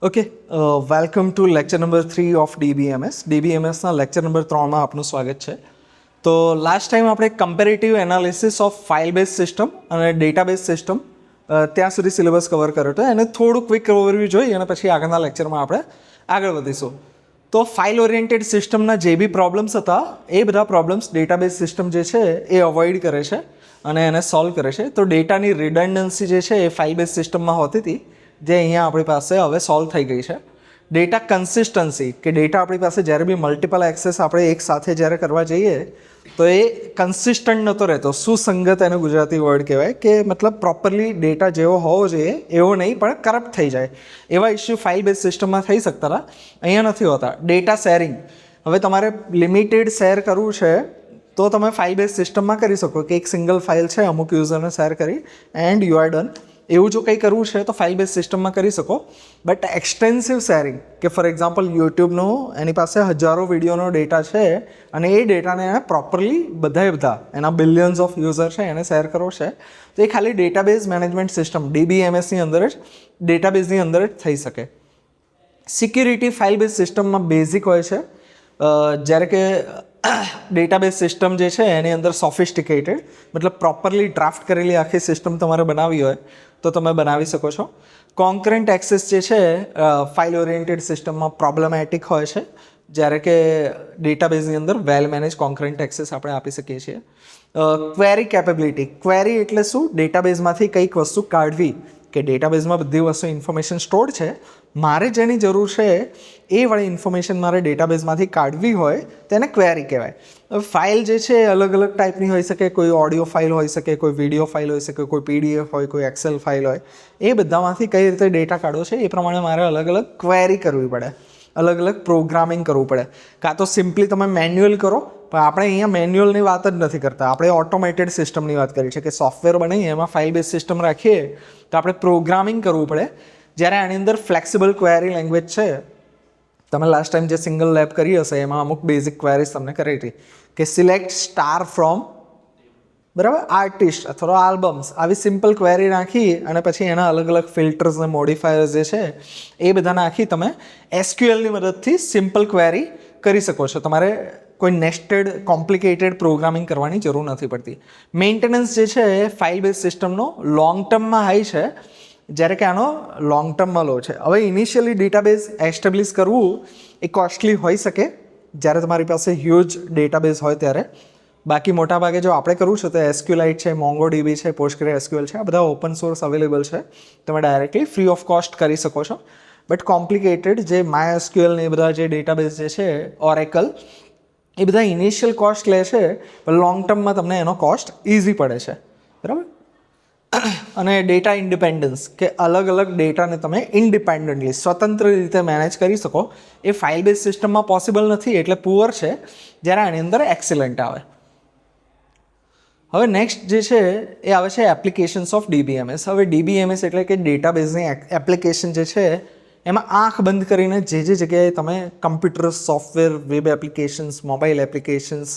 Okay welcome to lecture number 3 of ડીબીએમએસના lecture number 3માં આપનું સ્વાગત છે. તો લાસ્ટ ટાઈમ આપણે comparative analysis of file base system અને ડેટાબેઝ સિસ્ટમ ત્યાં સુધી સિલેબસ કવર કર્યો હતો. એને થોડું ક્વિક ઓવરવ્યૂ જોઈ અને પછી આગળના લેક્ચરમાં આપણે આગળ વધીશું. તો ફાઇલ ઓરિએન્ટેડ સિસ્ટમના જે બી પ્રોબ્લેમ્સ હતા એ બધા પ્રોબ્લેમ્સ ડેટાબેઝ સિસ્ટમ જે છે એ અવોઇડ કરે છે અને એને સોલ્વ કરે છે. તો ડેટાની રિડન્ડન્સી જે છે એ ફાઇલ બેઝ સિસ્ટમમાં હોતી હતી જે અહીંયા આપણી પાસે હવે સોલ્વ થઈ ગઈ છે. ડેટા કન્સિસ્ટન્સી કે ડેટા આપણી પાસે જ્યારે બી મલ્ટિપલ એક્સેસ આપણે એક સાથે જ્યારે કરવા જઈએ તો એ કન્સિસ્ટન્ટ નહોતો રહેતો. સુસંગત એને ગુજરાતી વર્ડ કહેવાય કે મતલબ પ્રોપરલી ડેટા જેવો હોવો જોઈએ એવો નહીં પણ કરપ્ટ થઈ જાય એવા ઇસ્યુ ફાઇલ બેઝ સિસ્ટમમાં થઈ શકતા હતા. અહીંયા નથી હોતા. ડેટા શેરિંગ હવે તમારે લિમિટેડ શેર કરવું છે તો તમે ફાઇલ બેઝ સિસ્ટમમાં કરી શકો કે એક સિંગલ ફાઇલ છે અમુક યુઝરને શેર કરી એન્ડ યુ આર ડન. એવું જો કંઈ કરવું છે તો ફાઇલ બેઝ સિસ્ટમમાં કરી શકો. બટ એક્સટેન્સિવ શેરિંગ કે ફોર એક્ઝામ્પલ યુટ્યુબનો એની પાસે હજારો વિડીયોનો ડેટા છે અને એ ડેટાને એને પ્રોપરલી બધા એના બિલિયન્સ ઓફ યુઝર છે એને શેર કરવો છે તો એ ખાલી ડેટાબેઝ મેનેજમેન્ટ સિસ્ટમ ડીબીએમએસની અંદર જ ડેટાબેઝની અંદર જ થઈ શકે. સિક્યુરિટી ફાઇલ બેઝ સિસ્ટમમાં બેઝિક હોય છે. જ્યારે કે ડેટાબેઝ સિસ્ટમ જે છે એની અંદર સોફિસ્ટિકેટેડ મતલબ પ્રોપરલી ડ્રાફ્ટ કરેલી આખી સિસ્ટમ તમારે બનાવવી હોય તો તમે બનાવી શકો છો. કોન્કરન્ટ એક્સેસ જે છે ફાઇલ ઓરિએન્ટેડ સિસ્ટમમાં પ્રોબ્લેમેટિક હોય છે જ્યારે કે ડેટાબેઝની અંદર વેલ મેનેજ કોન્કરન્ટ એક્સેસ આપણે આપી શકીએ છીએ. ક્વેરી કેપેબિલિટી ક્વેરી એટલે શું? ડેટાબેઝમાંથી કંઈક વસ્તુ કાઢવી કે ડેટાબેઝમાં બધી વસ્તુ ઇન્ફોર્મેશન સ્ટોર્ડ છે, મારે જેની જરૂર છે એ વાળી ઇન્ફોર્મેશન મારે ડેટાબેઝમાંથી કાઢવી હોય તેને ક્વેરી કહેવાય. ફાઇલ જે છે એ અલગ અલગ ટાઈપની હોઈ શકે. કોઈ ઓડિયો ફાઇલ હોઈ શકે, કોઈ વિડીયો ફાઇલ હોઈ શકે, કોઈ પીડીએફ હોય, કોઈ એક્સેલ ફાઇલ હોય. એ બધામાંથી કઈ રીતે ડેટા કાઢવો છે એ પ્રમાણે મારે અલગ અલગ ક્વેરી કરવી પડે, અલગ અલગ પ્રોગ્રામિંગ કરવું પડે. કાં તો સિમ્પલી તમે મેન્યુઅલ કરો, પણ આપણે અહીંયા મેન્યુઅલની વાત જ નથી કરતા. આપણે ઓટોમેટેડ સિસ્ટમની વાત કરી છે કે સોફ્ટવેર બનાવીએ એમાં ફાઇલ બેઝ સિસ્ટમ રાખીએ તો આપણે પ્રોગ્રામિંગ કરવું પડે. જ્યારે આની અંદર ફ્લેક્સિબલ ક્વેરી લેંગ્વેજ છે, તમે લાસ્ટ ટાઈમ જે સિંગલ લેબ કરી હશે એમાં અમુક બેઝિક ક્વેરીઝ તમને કરી હતી કે સિલેક્ટ સ્ટાર ફ્રોમ બરાબર આર્ટિસ્ટ અથવા આલ્બમ્સ, આવી સિમ્પલ ક્વેરી નાખી અને પછી એના અલગ અલગ ફિલ્ટર્સ અને મોડિફાયર્સ જે છે એ બધા નાખી તમે એસક્યુએલની મદદથી સિમ્પલ ક્વેરી કરી શકો છો. તમારે કોઈ નેસ્ટેડ કોમ્પ્લિકેટેડ પ્રોગ્રામિંગ કરવાની જરૂર નથી પડતી. મેન્ટેનન્સ જે છે એ ફાઇલ બેઝ સિસ્ટમનો લોંગ ટર્મમાં હાઈ છે જ્યારે કે આનો લોંગ ટર્મમાં લો છે. હવે ઇનિશિયલી ડેટાબેઝ એસ્ટેબ્લિશ કરવું એ કોસ્ટલી હોઈ શકે જ્યારે તમારી પાસે હ્યુજ ડેટાબેઝ હોય ત્યારે. બાકી મોટાભાગે જો આપણે કરવું છે તો એસક્યુલાઇટ છે, મોંગોડીબી છે, પોસ્ટગ્રેએસક્યુએલ છે, આ બધા ઓપન સોર્સ અવેલેબલ છે. તમે ડાયરેક્ટલી ફ્રી ઓફ કોસ્ટ કરી શકો છો. બટ કોમ્પ્લિકેટેડ જે માયએસક્યુએલ ને એ બધા જે ડેટાબેઝ જે છે ઓરેકલ એ બધા ઇનિશિયલ કોસ્ટ લે છે પણ લોંગ ટર્મમાં તમને એનો કોસ્ટ ઇઝી પડે છે. બરાબર. અને ડેટા ઇન્ડિપેન્ડન્સ કે અલગ અલગ ડેટાને તમે ઇન્ડિપેન્ડન્ટલી સ્વતંત્ર રીતે મેનેજ કરી શકો એ ફાઇલ બેઝ સિસ્ટમમાં પોસિબલ નથી એટલે પુઅર છે, જ્યારે આની અંદર એક્સેલન્ટ આવે. હવે નેક્સ્ટ જે છે એ આવે છે એપ્લિકેશન્સ ઓફ ડીબીએમએસ. હવે ડીબીએમએસ એટલે કે ડેટાબેઝની એપ્લિકેશન જે છે એમાં આંખ બંધ કરીને જે જગ્યાએ તમે computer, software, web applications, mobile applications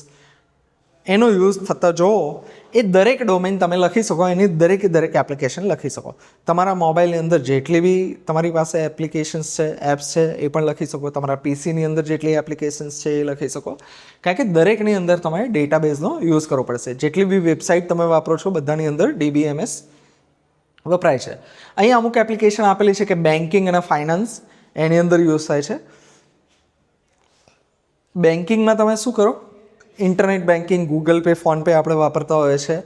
એનો યુઝ થતા જુઓ એ દરેક ડોમેન તમે લખી શકો, એની દરેક એપ્લિકેશન લખી શકો. તમારા મોબાઈલની અંદર જેટલી બી તમારી પાસે એપ્લિકેશન્સ છે, એપ્સ છે એ પણ લખી શકો. તમારા પીસીની અંદર જેટલી એપ્લિકેશન્સ છે એ લખી શકો. કારણ કે દરેકની અંદર તમારે ડેટાબેઝનો યુઝ કરવો પડશે. જેટલી બી વેબસાઇટ તમે વાપરો છો બધાની અંદર ડીબીએમએસ વપરાય છે. અહીંયા અમુક એપ્લિકેશન આપેલી છે કે બેન્કિંગ અને ફાઇનાન્સ એની અંદર યુઝ થાય છે. બેન્કિંગમાં તમે શું કરો? Internet banking, Google pay, PhonePe આપણે વાપરતા હોઈએ છીએ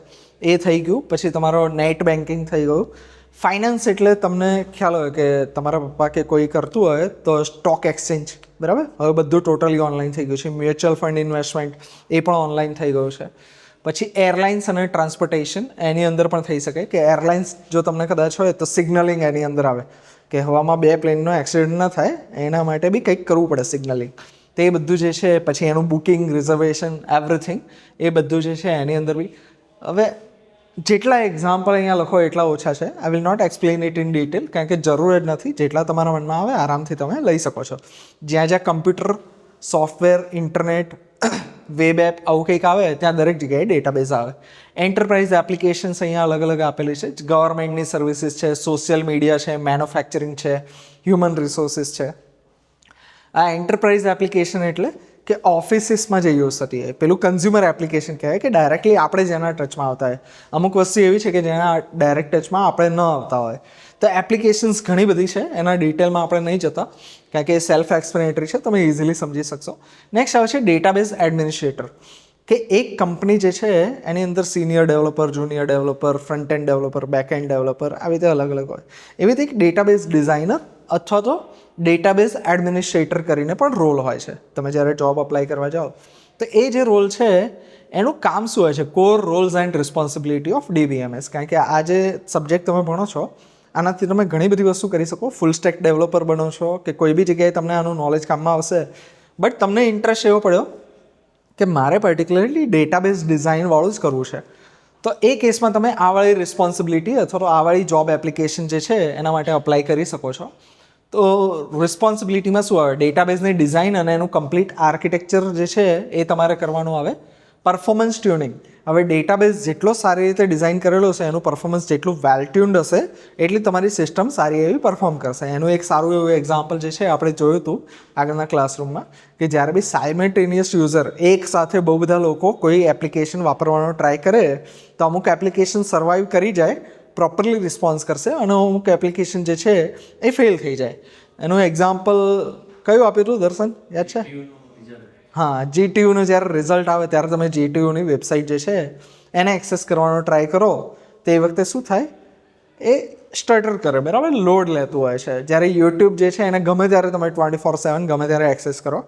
એ થઈ ગયું. પછી તમારો નેટ બેન્કિંગ થઈ ગયું. ફાઇનાન્સ એટલે તમને ખ્યાલ હોય કે તમારા પપ્પા કે કોઈ કરતું હોય તો સ્ટોક એક્સચેન્જ, બરાબર. હવે બધું ટોટલી ઓનલાઈન થઈ ગયું છે. મ્યુચ્યુઅલ ફંડ ઇન્વેસ્ટમેન્ટ એ પણ ઓનલાઈન થઈ ગયું છે. પછી એરલાઇન્સ અને ટ્રાન્સપોર્ટેશન એની અંદર પણ થઈ શકે કે એરલાઇન્સ જો તમને કદાચ હોય તો સિગ્નલિંગ એની અંદર આવે કે હવામાં બે પ્લેનનો એક્સિડન્ટ ન થાય એના માટે બી કંઈક કરવું પડે સિગ્નલિંગ. તો એ બધું જે છે પછી એનું બુકિંગ, રિઝર્વેશન, એવરીથિંગ એ બધું જે છે એની અંદર બી. હવે જેટલા એક્ઝામ્પલ અહીંયા લખો એટલા ઓછા છે. I will not explain it in detail કારણ કે જરૂર જ નથી. જેટલા તમારા મનમાં આવે આરામથી તમે લઈ શકો છો. જ્યાં computer, software, internet, web app આવું કંઈક આવે ત્યાં દરેક જગ્યાએ ડેટાબેઝ આવે. એન્ટરપ્રાઇઝ એપ્લિકેશન્સ અહીંયા અલગ અલગ આપેલી છે. ગવર્મેન્ટની સર્વિસીસ છે, સોશિયલ મીડિયા છે, મેન્યુફેક્ચરિંગ છે, હ્યુમન રિસોર્સિસ છે. આ એન્ટરપ્રાઇઝ એપ્લિકેશન એટલે કે ઓફિસીસમાં જે યુઝ થતી હોય, પેલું કન્ઝ્યુમર એપ્લિકેશન કહેવાય કે ડાયરેક્ટલી આપણે જેના ટચમાં આવતા હોય. અમુક વસ્તુ એવી છે કે જેના ડાયરેક્ટ ટચમાં આપણે ન આવતા હોય. તો એપ્લિકેશન્સ ઘણી બધી છે, એના ડિટેલમાં આપણે નહીં જતા કારણ કે એ સેલ્ફ એક્સપ્લેનેટરી છે, તમે ઇઝીલી સમજી શકશો. નેક્સ્ટ આવે છે ડેટાબેઝ એડમિનિસ્ટ્રેટર, કે એક કંપની જે છે એની અંદર senior developer, junior developer, front end developer, back and developer, આવી રીતે અલગ અલગ હોય. એવી રીતે એક ડેટાબેઝ ડિઝાઇનર અથવા તો ડેટાબેઝ એડમિનિસ્ટ્રેટર કરીને પણ રોલ હોય છે. તમે જ્યારે જોબ અપ્લાય કરવા જાઓ તો એ જે રોલ છે એનું કામ શું હોય છે, core Rolls and responsibility of DBMS. કારણ કે આ જે સબ્જેક્ટ તમે ભણો છો આનાથી તમે ઘણી બધી વસ્તુ કરી શકો. ફૂલ સ્ટેક ડેવલપર બનો છો કે કોઈ બી જગ્યાએ તમને આનું નોલેજ કામમાં આવશે. બટ તમને ઇન્ટરેસ્ટ એવો પડ્યો કે મારે પર્ટિક્યુલરલી ડેટાબેઝ ડિઝાઇનવાળું જ કરવું છે, તો એ કેસમાં તમે આ વાળી રિસ્પોન્સિબિલિટી અથવા તો આ વાળી જોબ એપ્લિકેશન જે છે એના માટે અપ્લાય કરી શકો છો. તો રિસ્પોન્સિબિલિટીમાં શું આવે, ડેટાબેઝની ડિઝાઇન અને એનું કમ્પ્લીટ આર્કિટેક્ચર જે છે એ તમારે કરવાનું આવે. પરફોર્મન્સ ટ્યુનિંગ, હવે ડેટાબેઝ જેટલો સારી રીતે ડિઝાઇન કરેલો છે એનું પરફોર્મન્સ જેટલું વેલ ટ્યુન્ડ હશે એટલી તમારી સિસ્ટમ સારી એવી પરફોર્મ કરશે. એનું એક સારું એવું એક્ઝામ્પલ જે છે આપણે જોયું હતું આગળના ક્લાસરૂમમાં, કે જ્યારે બી સાયમલ્ટેનિયસ યુઝર એક સાથે બહુ બધા લોકો કોઈ એપ્લિકેશન વાપરવાનો ટ્રાય કરે તો અમુક એપ્લિકેશન સર્વાઈવ કરી જાય, પ્રોપરલી રિસ્પોન્સ કરશે, અને અમુક એપ્લિકેશન જે છે એ ફેલ થઈ જાય. એનું એક્ઝામ્પલ કયું આપ્યું હતું દર્શન, યાદ છે? હા, GTUનું જ્યારે રિઝલ્ટ આવે ત્યારે તમે GTUની વેબસાઇટ જે છે એને એક્સેસ કરવાનો ટ્રાય કરો તો એ વખતે શું થાય, એ સ્ટટર કરે, બરાબર, લોડ લેતું હોય છે. જ્યારે યુટ્યુબ જે છે એને ગમે ત્યારે તમે 24/7 ગમે ત્યારે એક્સેસ કરો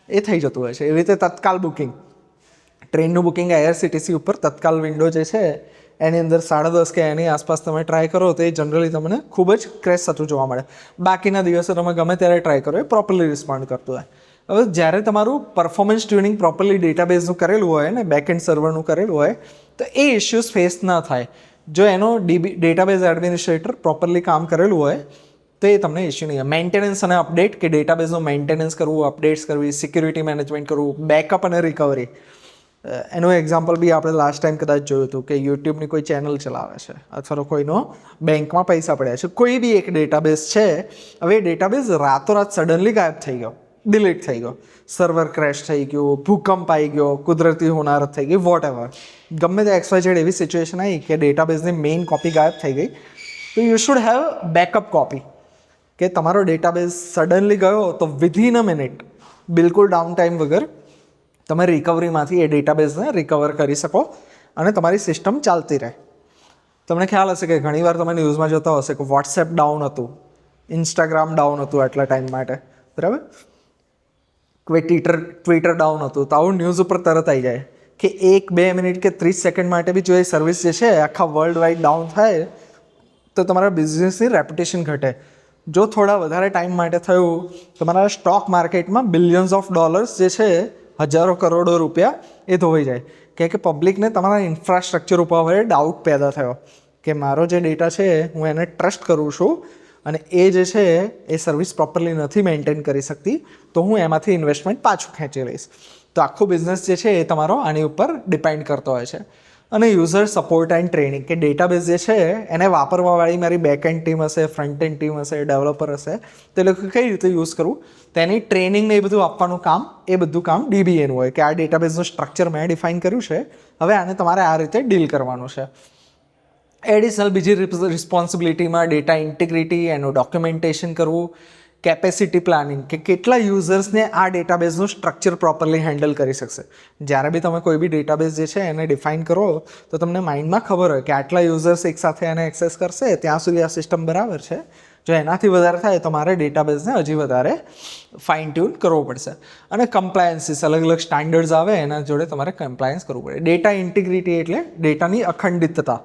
એ થઈ જતું હોય છે. એવી રીતે તત્કાલ બુકિંગ, ટ્રેનનું બુકિંગ IRCTC ઉપર તત્કાલ વિન્ડો જે છે એની અંદર 10:30 કે એની આસપાસ તમે ટ્રાય કરો તો એ જનરલી તમને ખૂબ જ ક્રેશ થતું જોવા મળે. બાકીના દિવસે તમે ગમે ત્યારે ટ્રાય કરો એ પ્રોપરલી રિસ્પોન્ડ કરતું હોય. હવે જ્યારે તમારું પરફોર્મન્સ ટ્યુનિંગ પ્રોપરલી ડેટાબેઝનું કરેલું હોય ને બેકએન્ડ સર્વરનું કરેલું હોય તો એ ઇશ્યુઝ ફેસ ના થાય. જો એનો ડેટાબેઝ એડમિનિસ્ટ્રેટર પ્રોપરલી કામ કરેલું હોય તો એ તમને ઇશ્યુ નહીં હોય. મેન્ટેનન્સ અને અપડેટ, કે ડેટાબેઝનું મેન્ટેનન્સ કરવું, અપડેટ્સ કરવી, સિક્યુરિટી મેનેજમેન્ટ કરવું, બેકઅપ અને રિકવરી. એનું એક્ઝામ્પલ બી આપણે લાસ્ટ ટાઈમ કદાચ જોયું હતું કે યુટ્યુબની કોઈ ચેનલ ચલાવે છે અથવા તો કોઈનો બેંકમાં પૈસા પડ્યા છે, કોઈ બી એક ડેટાબેઝ છે. હવે એ ડેટાબેઝ રાતોરાત સડનલી ગાયબ થઈ ગયો, ડિલીટ થઈ ગયો, સર્વર ક્રેશ થઈ ગયું, ભૂકંપ આવી ગયો, કુદરતી હોનારત થઈ ગઈ, વોટ એવર, ગમે તે XYZ એવી સિચ્યુએશન આવી કે ડેટાબેઝની મેઇન કોપી ગાયબ થઈ ગઈ, તો you should have backup copy. કે તમારો ડેટાબેઝ સડનલી ગયો તો વિધિન અ મિનિટ, બિલકુલ ડાઉન ટાઈમ વગર તમે રિકવરીમાંથી એ ડેટાબેઝને રિકવર કરી શકો અને તમારી સિસ્ટમ ચાલતી રહે. તમને ખ્યાલ હશે કે ઘણીવાર તમે ન્યૂઝમાં જોતા હશે કે વોટ્સએપ ડાઉન હતું, ઇન્સ્ટાગ્રામ ડાઉન હતું આટલા ટાઈમ માટે, બરાબર, કોઈ ટ્વિટર ડાઉન હતું, તો આવું ન્યૂઝ ઉપર તરત આવી જાય કે 1-2 મિનિટ કે 30 સેકન્ડ માટે બી જો એ સર્વિસ જે છે આખા વર્લ્ડ વાઇડ ડાઉન થાય તો તમારા બિઝનેસની રેપ્યુટેશન ઘટે. જો થોડા વધારે ટાઈમ માટે થયું તમારા સ્ટોક માર્કેટમાં બિલિયન્સ ઓફ ડોલર્સ જે છે, હજારો કરોડો રૂપિયા એ ધોવાઈ જાય. કે પબ્લિકને તમારા ઇન્ફ્રાસ્ટ્રક્ચર ઉપર હવે ડાઉટ પેદા થયો કે મારો જે ડેટા છે હું એને ટ્રસ્ટ કરું છું અને એ જે છે એ સર્વિસ પ્રોપરલી નથી મેન્ટેન કરી શકતી, તો હું એમાંથી ઇન્વેસ્ટમેન્ટ પાછું ખેંચી લઈશ. તો આખો બિઝનેસ જે છે એ તમારો આની ઉપર ડિપેન્ડ કરતો હોય છે. અને યુઝર સપોર્ટ એન્ડ ટ્રેનિંગ, કે ડેટાબેઝ જે છે એને વાપરવાવાળી મારી બેક એન્ડ ટીમ હશે, ફ્રન્ટ એન્ડ ટીમ હશે, ડેવલપર હશે, તે લોકો કઈ રીતે યુઝ કરવું તેની ટ્રેનિંગને એ બધું આપવાનું કામ, એ બધું કામ DBAનું હોય. કે આ ડેટાબેઝનું સ્ટ્રક્ચર મેં ડિફાઇન કર્યું છે, હવે આને તમારે આ રીતે ડીલ કરવાનું છે. એડિશનલ બીજી રિસ્પોન્સિબિલિટીમાં ડેટા ઇન્ટિગ્રિટી, એનું ડોક્યુમેન્ટેશન કરવું, કેપેસિટી પ્લાનિંગ, કે કેટલા યુઝર્સને આ ડેટાબેઝનું સ્ટ્રક્ચર પ્રોપરલી હેન્ડલ કરી શકશે. જ્યારે બી તમે કોઈ બી ડેટાબેઝ જે છે એને ડિફાઇન કરો તો તમને માઇન્ડમાં ખબર હોય કે આટલા યુઝર્સ એકસાથે એને એક્સેસ કરશે, ત્યાં સુધી આ સિસ્ટમ બરાબર છે. જો એનાથી વધારે થાય તો મારે ડેટાબેઝને હજી વધારે ફાઇન ટ્યુન કરવો પડશે. અને કમ્પ્લાયન્સીસ, અલગ અલગ સ્ટાન્ડર્ડ્સ આવે એના જોડે તમારે કમ્પ્લાયન્સ કરવું પડે. ડેટા ઇન્ટિગ્રિટી એટલે ડેટાની અખંડિતતા,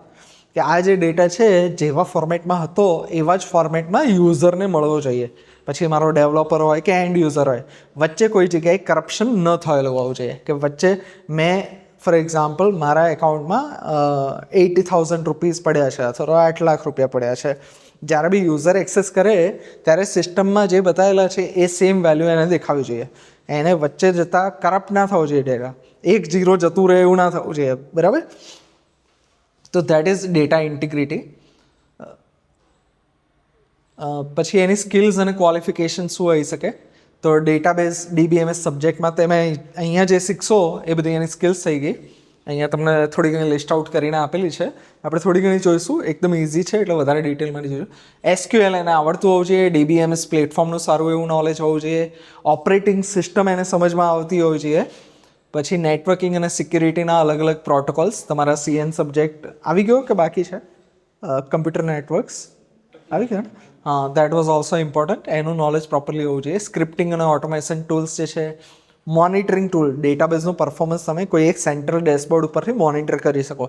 કે આ જે ડેટા છે જેવા ફોર્મેટમાં હતો એવા જ ફોર્મેટમાં યુઝરને મળવો જોઈએ. પછી મારો ડેવલપર હોય કે એન્ડ યુઝર હોય, વચ્ચે કોઈ જગ્યાએ કરપ્શન ન થયેલું હોવું જોઈએ. કે વચ્ચે મેં ફોર એક્ઝામ્પલ મારા એકાઉન્ટમાં 80,000 રૂપીસ પડ્યા છે અથવા 8 લાખ રૂપિયા પડ્યા છે, જ્યારે બી યુઝર એક્સેસ કરે ત્યારે સિસ્ટમમાં જે બતાવેલા છે એ સેમ વેલ્યુ એને દેખાવી જોઈએ. એને વચ્ચે જતાં કરપ્ટ ના થવું જોઈએ ડેટા, 1 0 જતું રહે એવું ના થવું જોઈએ, બરાબર. તો દેટ ઇઝ ડેટા ઇન્ટિગ્રિટી. પછી એની સ્કિલ્સ અને ક્વોલિફિકેશન શું હોઈ શકે, તો ડેટાબેઝ DBMS સબ્જેક્ટમાં તમે અહીંયા જે શીખશો એ બધી એની સ્કિલ્સ થઈ ગઈ. અહીંયા તમને થોડી ઘણી લિસ્ટ આઉટ કરીને આપેલી છે, આપણે થોડી ઘણી જોઈશું. એકદમ ઇઝી છે એટલે વધારે ડિટેલમાં જોઈશું. SQL એને આવડતું હોવું જોઈએ, DBMS પ્લેટફોર્મનું સારું એવું નોલેજ હોવું જોઈએ, ઓપરેટિંગ સિસ્ટમ એને સમજમાં આવતી હોવી જોઈએ. પછી નેટવર્કિંગ અને સિક્યુરિટીના અલગ અલગ પ્રોટોકોલ્સ. તમારા CN સબ્જેક્ટ આવી ગયો કે બાકી છે? કમ્પ્યુટર નેટવર્ક્સ આવી ગયો ને? હા, દેટ વોઝ ઓલ્સો ઇમ્પોર્ટન્ટ. એનું નોલેજ પ્રોપરલી હોવું જોઈએ. સ્ક્રિપ્ટિંગ અને ઓટોમેશન ટૂલ્સ જે છે, મોનિટરિંગ ટૂલ, ડેટાબેઝનું પરફોર્મન્સ તમે કોઈ એક સેન્ટ્રલ ડેશબોર્ડ ઉપરથી મોનિટર કરી શકો,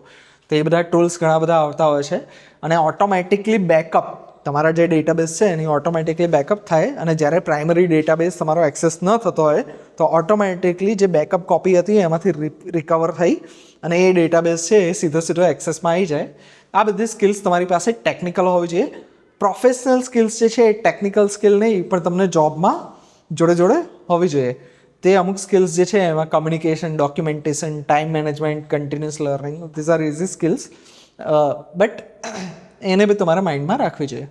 તો એ બધા ટૂલ્સ ઘણા બધા આવતા હોય છે. અને ઓટોમેટિકલી બેકઅપ, તમારા જે ડેટાબેઝ છે એની ઓટોમેટિકલી બેકઅપ થાય, અને જ્યારે પ્રાઇમરી ડેટાબેઝ તમારો એક્સેસ ન થતો હોય તો ઓટોમેટિકલી જે બેકઅપ કોપી હતી એમાંથી રિકવર થઈ અને એ ડેટાબેઝ છે એ સીધો એક્સેસમાં આવી જાય. આ બધી સ્કિલ્સ તમારી પાસે ટેકનિકલ હોવી જોઈએ. પ્રોફેશનલ સ્કિલ્સ જે છે એ ટેકનિકલ સ્કિલ નહીં, પણ તમને જોબમાં જોડે હોવી જોઈએ. તે અમુક સ્કિલ્સ જે છે એમાં communication, documentation, time management, continuous learning, these are easy skills, but એને બી તમારા માઇન્ડમાં રાખવી જોઈએ.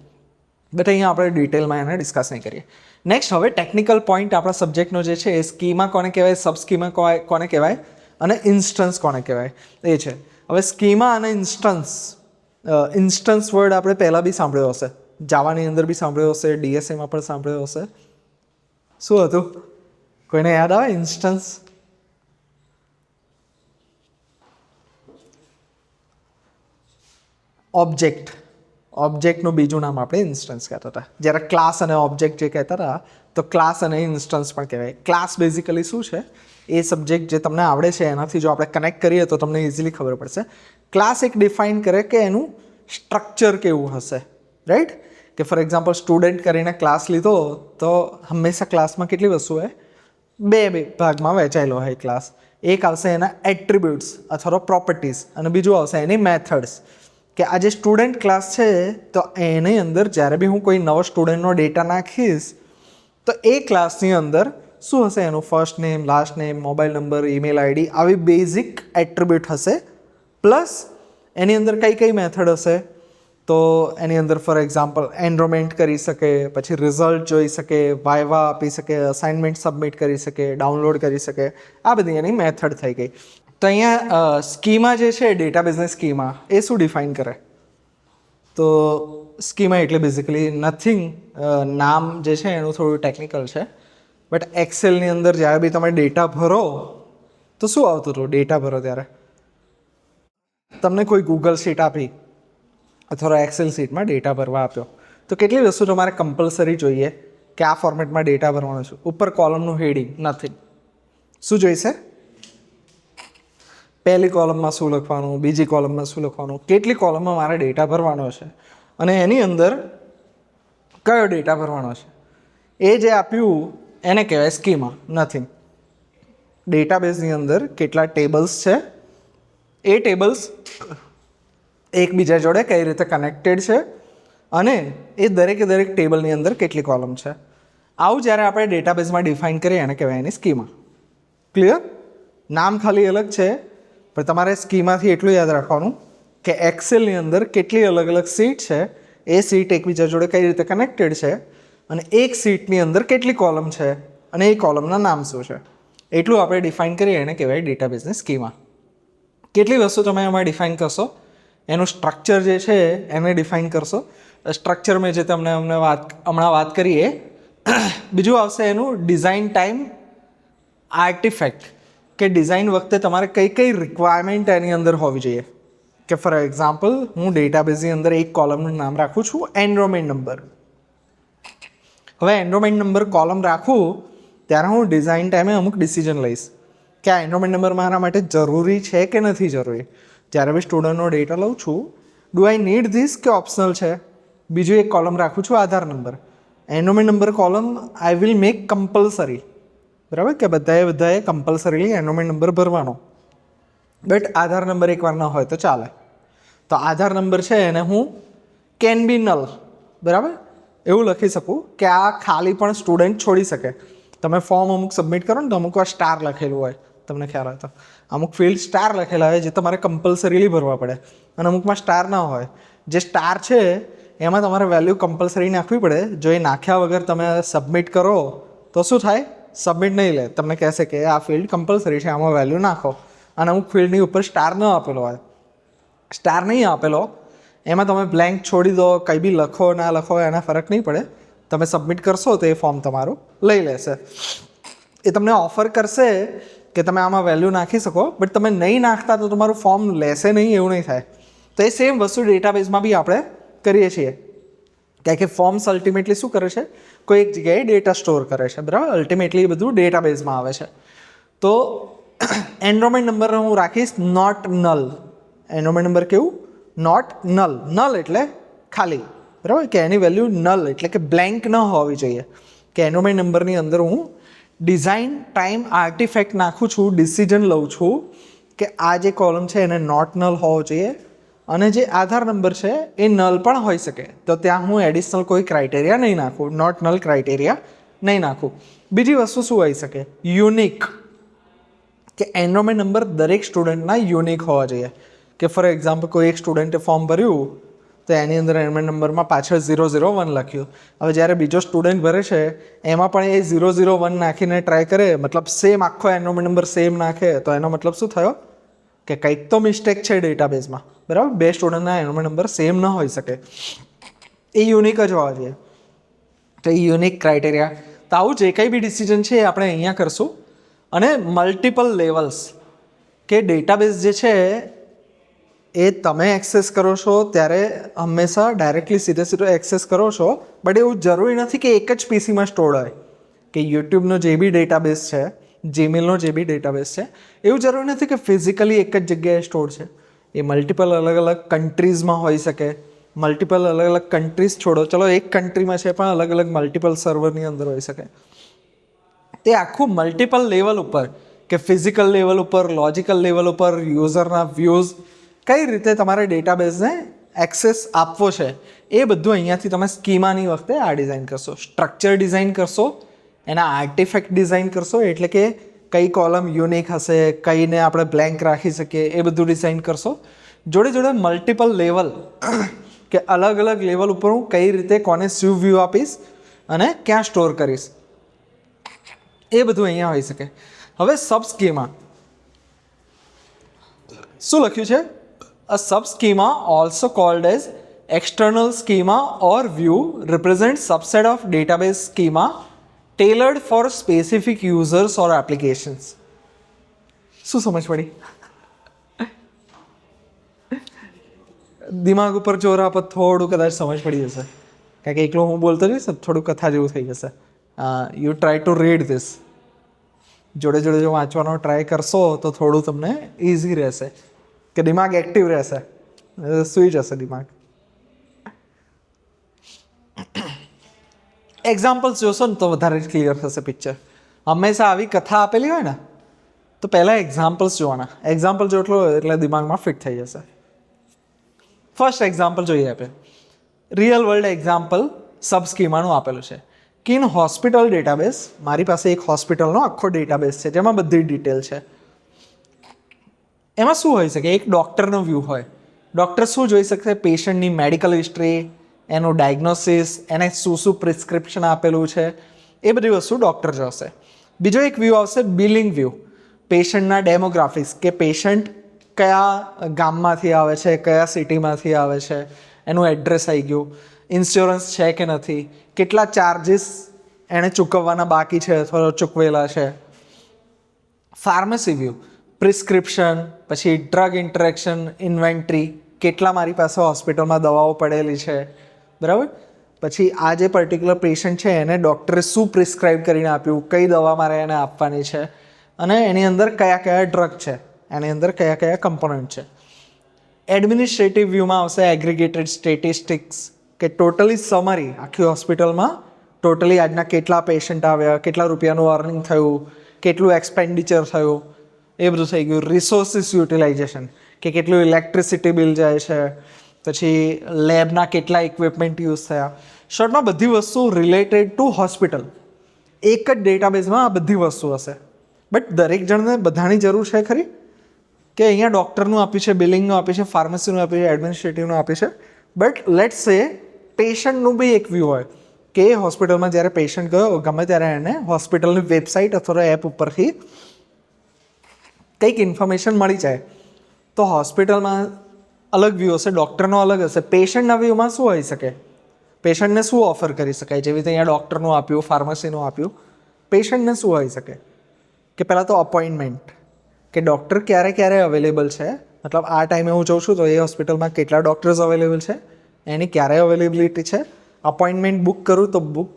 બટ અહીંયા આપણે ડિટેલમાં એને ડિસ્કસ નહીં કરીએ. નેક્સ્ટ, હવે ટેકનિકલ પોઈન્ટ આપણા સબ્જેક્ટનો જે છે એ સ્કીમા કોને કહેવાય, સબ સ્કીમા કોને કહેવાય અને ઇન્સ્ટન્સ કોને કહેવાય એ છે. હવે સ્કીમા અને ઇન્સ્ટન્સ વર્ડ આપણે પહેલાં બી સાંભળ્યો હશે, જાવાની અંદર બી સાંભળ્યો હશે, DSAમાં પણ સાંભળ્યો હશે. શું હતું, કોઈને યાદ આવે? ઇન્સ્ટન્સ ઓબ્જેક્ટનું બીજું નામ આપણે ઇન્સ્ટન્સ કહેતા હતા. જ્યારે ક્લાસ અને ઓબ્જેક્ટ જે કહેતા હતા તો ક્લાસ અને ઇન્સ્ટન્સ પણ કહેવાય. ક્લાસ બેઝિકલી શું છે એ સબ્જેક્ટ જે તમને આવડે છે એનાથી જો આપણે કનેક્ટ કરીએ તો તમને ઇઝીલી ખબર પડશે. ક્લાસ એક ડિફાઇન કરે કે એનું સ્ટ્રક્ચર કેવું હશે, રાઈટ? કે ફોર એક્ઝામ્પલ સ્ટુડન્ટ કરીને ક્લાસ લીધો તો હંમેશા ક્લાસમાં કેટલી વસ્તુ હોય? બે ભાગમાં વહેંચાયેલો હોય ક્લાસ. એક આવશે એના એટ્રીબ્યુટ્સ અથવા પ્રોપર્ટીઝ, અને બીજું આવશે એની મેથડ્સ. કે આ જે સ્ટુડન્ટ ક્લાસ છે તો એની અંદર જ્યારે બી હું કોઈ નવો સ્ટુડન્ટનો ડેટા નાખીશ તો એ ક્લાસની અંદર શું હશે? એનું first name, last name, mobile number, email ID, આવી બેઝિક એટ્રીબ્યુટ હશે. પ્લસ એની અંદર કઈ મેથડ હશે? તો એની અંદર ફોર એક્ઝામ્પલ એનરોલમેન્ટ કરી શકે, પછી રિઝલ્ટ જોઈ શકે, વાયવા આપી શકે, અસાઇનમેન્ટ સબમિટ કરી શકે, ડાઉનલોડ કરી શકે. આ બધી એની મેથડ થઈ ગઈ. તો અહીંયા સ્કીમા જે છે, ડેટાબેઝની સ્કીમા, એ શું ડિફાઇન કરે? તો સ્કીમા એટલે બેઝિકલી નથિંગ. નામ જે છે એનું થોડું ટેકનિકલ છે, બટ એક્સેલની અંદર જ્યારે બી તમે ડેટા ભરો તો શું આવતું હતું? ડેટા ભરો ત્યારે તમને કોઈ ગૂગલ શીટ આપી અથવા એક્સેલ શીટમાં ડેટા ભરવા આપ્યો તો કેટલી વસ્તુ તમારે કમ્પલસરી જોઈએ કે આ ફોર્મેટમાં ડેટા ભરવાનો છે? ઉપર કોલમનું હેડિંગ, નથિંગ. શું જોઈશે? પહેલી કોલમમાં શું લખવાનું, બીજી કોલમમાં શું લખવાનું, કેટલી કોલમમાં મારે ડેટા ભરવાનો છે અને એની અંદર કયો ડેટા ભરવાનો છે, એ જે આપ્યું એને કહેવાય સ્કીમા. નથિંગ. ડેટાબેઝની અંદર કેટલા ટેબલ્સ છે, એ ટેબલ્સ એકબીજા જોડે કઈ રીતે કનેક્ટેડ છે અને એ દરેક ટેબલની અંદર કેટલી કોલમ છે. આવું જ્યારે આપણે ડેટાબેઝમાં ડિફાઇન કરીએ એને કહેવાય એની સ્કીમા. ક્લિયર? નામ ખાલી અલગ છે, પણ તમારે સ્કીમાથી એટલું યાદ રાખવાનું કે એક્સેલની અંદર કેટલી અલગ અલગ સીટ છે, એ સીટ એકબીજા જોડે કઈ રીતે કનેક્ટેડ છે, અને એક સીટની અંદર કેટલી કોલમ છે અને એ કોલમના નામ શું છે, એટલું આપણે ડિફાઇન કરીએ એને કહેવાય ડેટાબેઝની સ્કીમા. કેટલી વસ્તુ તમે એમાં ડિફાઇન કરશો? એનું સ્ટ્રક્ચર જે છે એને ડિફાઇન કરશો. સ્ટ્રક્ચર મેં જે તમને હમણાં વાત કરીએ. બીજું આવશે એનું ડિઝાઇન ટાઈમ આર્ટિફેક્ટ, કે ડિઝાઇન વખતે તમારે કઈ રિક્વાયરમેન્ટ એની અંદર હોવી જોઈએ. કે ફોર એક્ઝામ્પલ હું ડેટાબેઝની અંદર એક કોલમનું નામ રાખું છું એનરોલમેન્ટ નંબર. હવે એનરોલમેન્ટ નંબર કોલમ રાખું ત્યારે હું ડિઝાઇન ટાઈમે અમુક ડિસિઝન લઈશ કે આ એનરોલમેન્ટ નંબર મારા માટે જરૂરી છે કે નથી જરૂરી. જ્યારે બી સ્ટુડન્ટનો ડેટા લઉં છું, ડુ આઈ નીડ ધીસ કે ઓપ્શનલ છે? બીજું એક કોલમ રાખું છું Aadhaar number. Enrolment number column I will make compulsory, બરાબર? કે બધાએ કમ્પલસરીલી એનરોલમેન્ટ નંબર ભરવાનો. બટ આધાર નંબર એકવાર ન હોય તો ચાલે. તો આધાર નંબર છે એને હું કેન બી નલ, બરાબર, એવું લખી શકું કે આ ખાલી પણ સ્ટુડન્ટ છોડી શકે. તમે ફોર્મ અમુક સબમિટ કરો ને તો અમુક વાર સ્ટાર લખેલું હોય, તમને ખ્યાલ હોય તો અમુક ફિલ્ડ સ્ટાર લખેલા હોય જે તમારે કમ્પલસરીલી ભરવા પડે, અને અમુકમાં સ્ટાર ના હોય. જે સ્ટાર છે એમાં તમારે વેલ્યુ કમ્પલસરી નાખવી પડે. જો એ નાખ્યા વગર તમે સબમિટ કરો તો શું થાય? સબમિટ નહીં લે, તમને કહેશે કે આ ફિલ્ડ કમ્પલસરી છે, આમાં વેલ્યુ નાખો. અને અમુક ફિલ્ડની ઉપર સ્ટાર ન આપેલો હોય, સ્ટાર નહીં આપેલો, એમાં તમે બ્લેન્ક છોડી દો, કંઈ બી લખો ના લખો એના ફરક નહીં પડે. તમે સબમિટ કરશો તો એ ફોર્મ તમારું લઈ લેશે. એ તમને ઓફર કરશે કે તમે આમાં વેલ્યુ નાખી શકો, બટ તમે નહીં નાખતા તો તમારું ફોર્મ લેશે નહીં, એવું નહીં થાય. તો એ સેમ વસ્તુ ડેટાબેઝમાં બી આપણે કરીએ છીએ. કારણ કે ફોર્મ્સ અલ્ટિમેટલી શું કરે છે? કોઈ એક જગ્યાએ ડેટા સ્ટોર કરે છે, બરાબર? અલ્ટિમેટલી એ બધું ડેટાબેઝમાં આવે છે. તો એનરોલમેન્ટ નંબર હું રાખીશ નોટ નલ. એનરોલમેન્ટ નંબર કેવું? Not null. નલ એટલે ખાલી, બરાબર? કે એની વેલ્યુ નલ એટલે કે બ્લેન્ક ન હોવી જોઈએ. કે એનરોલમેન્ટ નંબરની અંદર હું ડિઝાઇન ટાઈમ આર્ટિફેક્ટ નાખું છું, ડિસિઝન લઉં છું કે આ જે કોલમ છે એને નોટ નલ હોવો જોઈએ. અને જે આધાર નંબર છે એ નલ પણ હોઈ શકે, તો ત્યાં હું એડિશનલ કોઈ ક્રાઇટેરિયા નહીં નાખું, નોટ નલ ક્રાઇટેરિયા નહીં નાખું. બીજી વસ્તુ શું હોઈ શકે? યુનિક. કે એનરોલમેન્ટ નંબર દરેક સ્ટુડન્ટના યુનિક હોવા જોઈએ. કે ફોર એક્ઝામ્પલ કોઈ એક સ્ટુડન્ટે ફોર્મ ભર્યું તો એની અંદર એનરોલમેન્ટ નંબરમાં પાછળ 001 લખ્યું. હવે જ્યારે બીજો સ્ટુડન્ટ ભરે છે એમાં પણ એ 001 નાખીને ટ્રાય કરે, મતલબ સેમ આખો એનરોલમેન્ટ નંબર સેમ નાખે, તો એનો મતલબ શું થયો? કે કંઈક તો મિસ્ટેક છે ડેટાબેઝમાં, બરાબર? બે સ્ટુડન્ટના એનરોલમેન્ટ નંબર સેમ ન હોઈ શકે, એ યુનિક જ હોવા જોઈએ. તો એ યુનિક ક્રાઇટેરિયા. તો આવું જે કંઈ બી ડિસિઝન છે એ આપણે અહીંયા કરશું. અને મલ્ટિપલ લેવલ્સ, કે ડેટાબેઝ જે છે એ તમે એક્સેસ કરો છો ત્યારે હંમેશા ડાયરેક્ટલી સીધો એક્સેસ કરો છો, બટ એવું જરૂરી નથી કે એક જ પીસીમાં સ્ટોર હોય. કે યુટ્યુબનો જે બી ડેટાબેઝ છે, જીમેલનો જે બી ડેટાબેઝ છે, એવું જરૂરી નથી કે ફિઝિકલી એક જ જગ્યાએ સ્ટોર છે. એ મલ્ટિપલ અલગ અલગ કન્ટ્રીઝમાં હોઈ શકે. મલ્ટિપલ અલગ અલગ કન્ટ્રીઝ છોડો, ચલો એક કન્ટ્રીમાં છે પણ અલગ અલગ મલ્ટિપલ સર્વરની અંદર હોઈ શકે. તે આખું મલ્ટિપલ લેવલ ઉપર, કે ફિઝિકલ લેવલ ઉપર, લોજિકલ લેવલ ઉપર, યુઝરના વ્યૂઝ, કઈ રીતે તમારે ડેટાબેઝને એક્સેસ આપવો છે એ બધું અહીંયાથી તમે સ્કીમાની વખતે આ ડિઝાઇન કરશો. સ્ટ્રક્ચર ડિઝાઇન કરશો, એના આર્ટિફેક્ટ ડિઝાઇન કરશો, એટલે કે કઈ કોલમ યુનિક હશે, કઈને આપણે બ્લેન્ક રાખી શકીએ, એ બધું ડિઝાઇન કરશો. જોડે જોડે મલ્ટિપલ લેવલ, કે અલગ અલગ લેવલ ઉપર હું કઈ રીતે કોને શું વ્યૂ આપીશ અને ક્યાં સ્ટોર કરીશ, એ બધું અહીંયા હોઈ શકે. હવે સબ સ્કીમા શું લખ્યું છે? A subschema, also called as external schema or view, represents subset of database schema tailored for specific users or applications. શું સમજ પડી? દિમાગ ઉપર જોર આપો, થોડું કદાચ સમજ પડી જશે. કારણ કે એકલો હું બોલતો જઈશ ને થોડું કથા જેવું થઈ જશે. You try to read this. જોડે જોડે જો વાંચવાનો ટ્રાય કરશો તો થોડું તમને ઇઝી રહેશે, કે દિમાગ એક્ટિવ રહેશે, સૂઈ જશે દિમાગ. એક્ઝામ્પલ્સ જોશો ને તો વધારે ક્લિયર થશે પિક્ચર. હંમેશા આવી કથા આપેલી હોય ને તો પહેલાં એક્ઝામ્પલ્સ જોવાના. એક્ઝામ્પલ જોટલો એટલે દિમાગમાં ફિટ થઈ જશે. ફર્સ્ટ એક્ઝામ્પલ જોઈએ આપણે. રિયલ વર્લ્ડ એક્ઝામ્પલ સબ સ્કીમાનું આપેલું છે કે ઇન હોસ્પિટલ ડેટાબેઝ, મારી પાસે એક હોસ્પિટલનો આખો ડેટાબેઝ છે જેમાં બધી ડિટેલ છે. એમાં શું હોઈ શકે? એક ડૉક્ટરનો વ્યૂ હોય. ડૉક્ટર શું જોઈ શકશે? પેશન્ટની મેડિકલ હિસ્ટ્રી, એનું ડાયગ્નોસિસ, એને શું શું પ્રિસ્ક્રિપ્શન આપેલું છે, એ બધી વસ્તુ ડૉક્ટર જોશે. બીજો એક વ્યૂ આવશે બિલિંગ વ્યૂ. પેશન્ટના ડેમોગ્રાફિક્સ, કે પેશન્ટ કયા ગામમાંથી આવે છે, કયા સિટીમાંથી આવે છે, એનું એડ્રેસ આવી ગયું, ઇન્સ્યોરન્સ છે કે નથી, કેટલા ચાર્જીસ એણે ચૂકવવાના બાકી છે અથવા ચૂકવેલા છે. ફાર્મસી વ્યૂ, પ્રિસ્ક્રિપ્શન, પછી ડ્રગ ઇન્ટરેક્શન, ઇન્વેન્ટરી, કેટલા મારી પાસે હોસ્પિટલમાં દવાઓ પડેલી છે, બરાબર? પછી આ જે પર્ટિક્યુલર પેશન્ટ છે એને ડૉક્ટરે શું પ્રિસ્ક્રાઇબ કરીને આપ્યું, કઈ દવા મારે એને આપવાની છે, અને એની અંદર કયા કયા ડ્રગ છે, એની અંદર કયા કયા કમ્પોનન્ટ છે. એડમિનિસ્ટ્રેટિવ વ્યૂમાં આવશે એગ્રીગેટેડ સ્ટેટિસ્ટિક્સ, કે ટોટલી સમરી આખી હોસ્પિટલમાં ટોટલી આજના કેટલા પેશન્ટ આવ્યા, કેટલા રૂપિયાનું અર્નિંગ થયું, કેટલું એક્સપેન્ડિચર થયું, એ બધું થઈ ગયું. રિસોર્સિસ યુટિલાઇઝેશન, કે કેટલું ઇલેક્ટ્રિસિટી બિલ જાય છે, પછી લેબના કેટલા ઇક્વિપમેન્ટ યુઝ થયા. શોર્ટમાં બધી વસ્તુ રિલેટેડ ટુ હોસ્પિટલ એક જ ડેટાબેઝમાં આ બધી વસ્તુ હશે. બટ દરેક જણને બધાની જરૂર છે ખરી? કે અહીંયા ડૉક્ટરનું આપ્યું છે, બિલિંગનું આપ્યું છે, ફાર્મસીનું આપ્યું છે, એડમિનિસ્ટ્રેટિવનું આપ્યું છે, બટ લેટ્સ સે પેશન્ટનું બી એક વ્યૂ હોય કે હોસ્પિટલમાં જ્યારે પેશન્ટ ગયો ગમે ત્યારે એને હોસ્પિટલની વેબસાઇટ અથવા એપ ઉપરથી કંઈક ઇન્ફોર્મેશન મળી જાય. તો હોસ્પિટલમાં અલગ વ્યૂ હશે, ડૉક્ટરનો અલગ હશે. પેશન્ટના વ્યૂમાં શું હોઈ શકે? પેશન્ટને શું ઓફર કરી શકાય? જેવી રીતે અહીંયા ડૉક્ટરનું આપ્યું, ફાર્મસીનું આપ્યું, પેશન્ટને શું હોઈ શકે? કે પહેલાં તો અપોઇન્ટમેન્ટ, કે ડૉક્ટર ક્યારે ક્યારે અવેલેબલ છે, મતલબ આ ટાઈમે હું જઉં છું તો એ હોસ્પિટલમાં કેટલા ડૉક્ટર્સ અવેલેબલ છે, એની ક્યારે અવેલેબિલિટી છે. અપોઇન્ટમેન્ટ બુક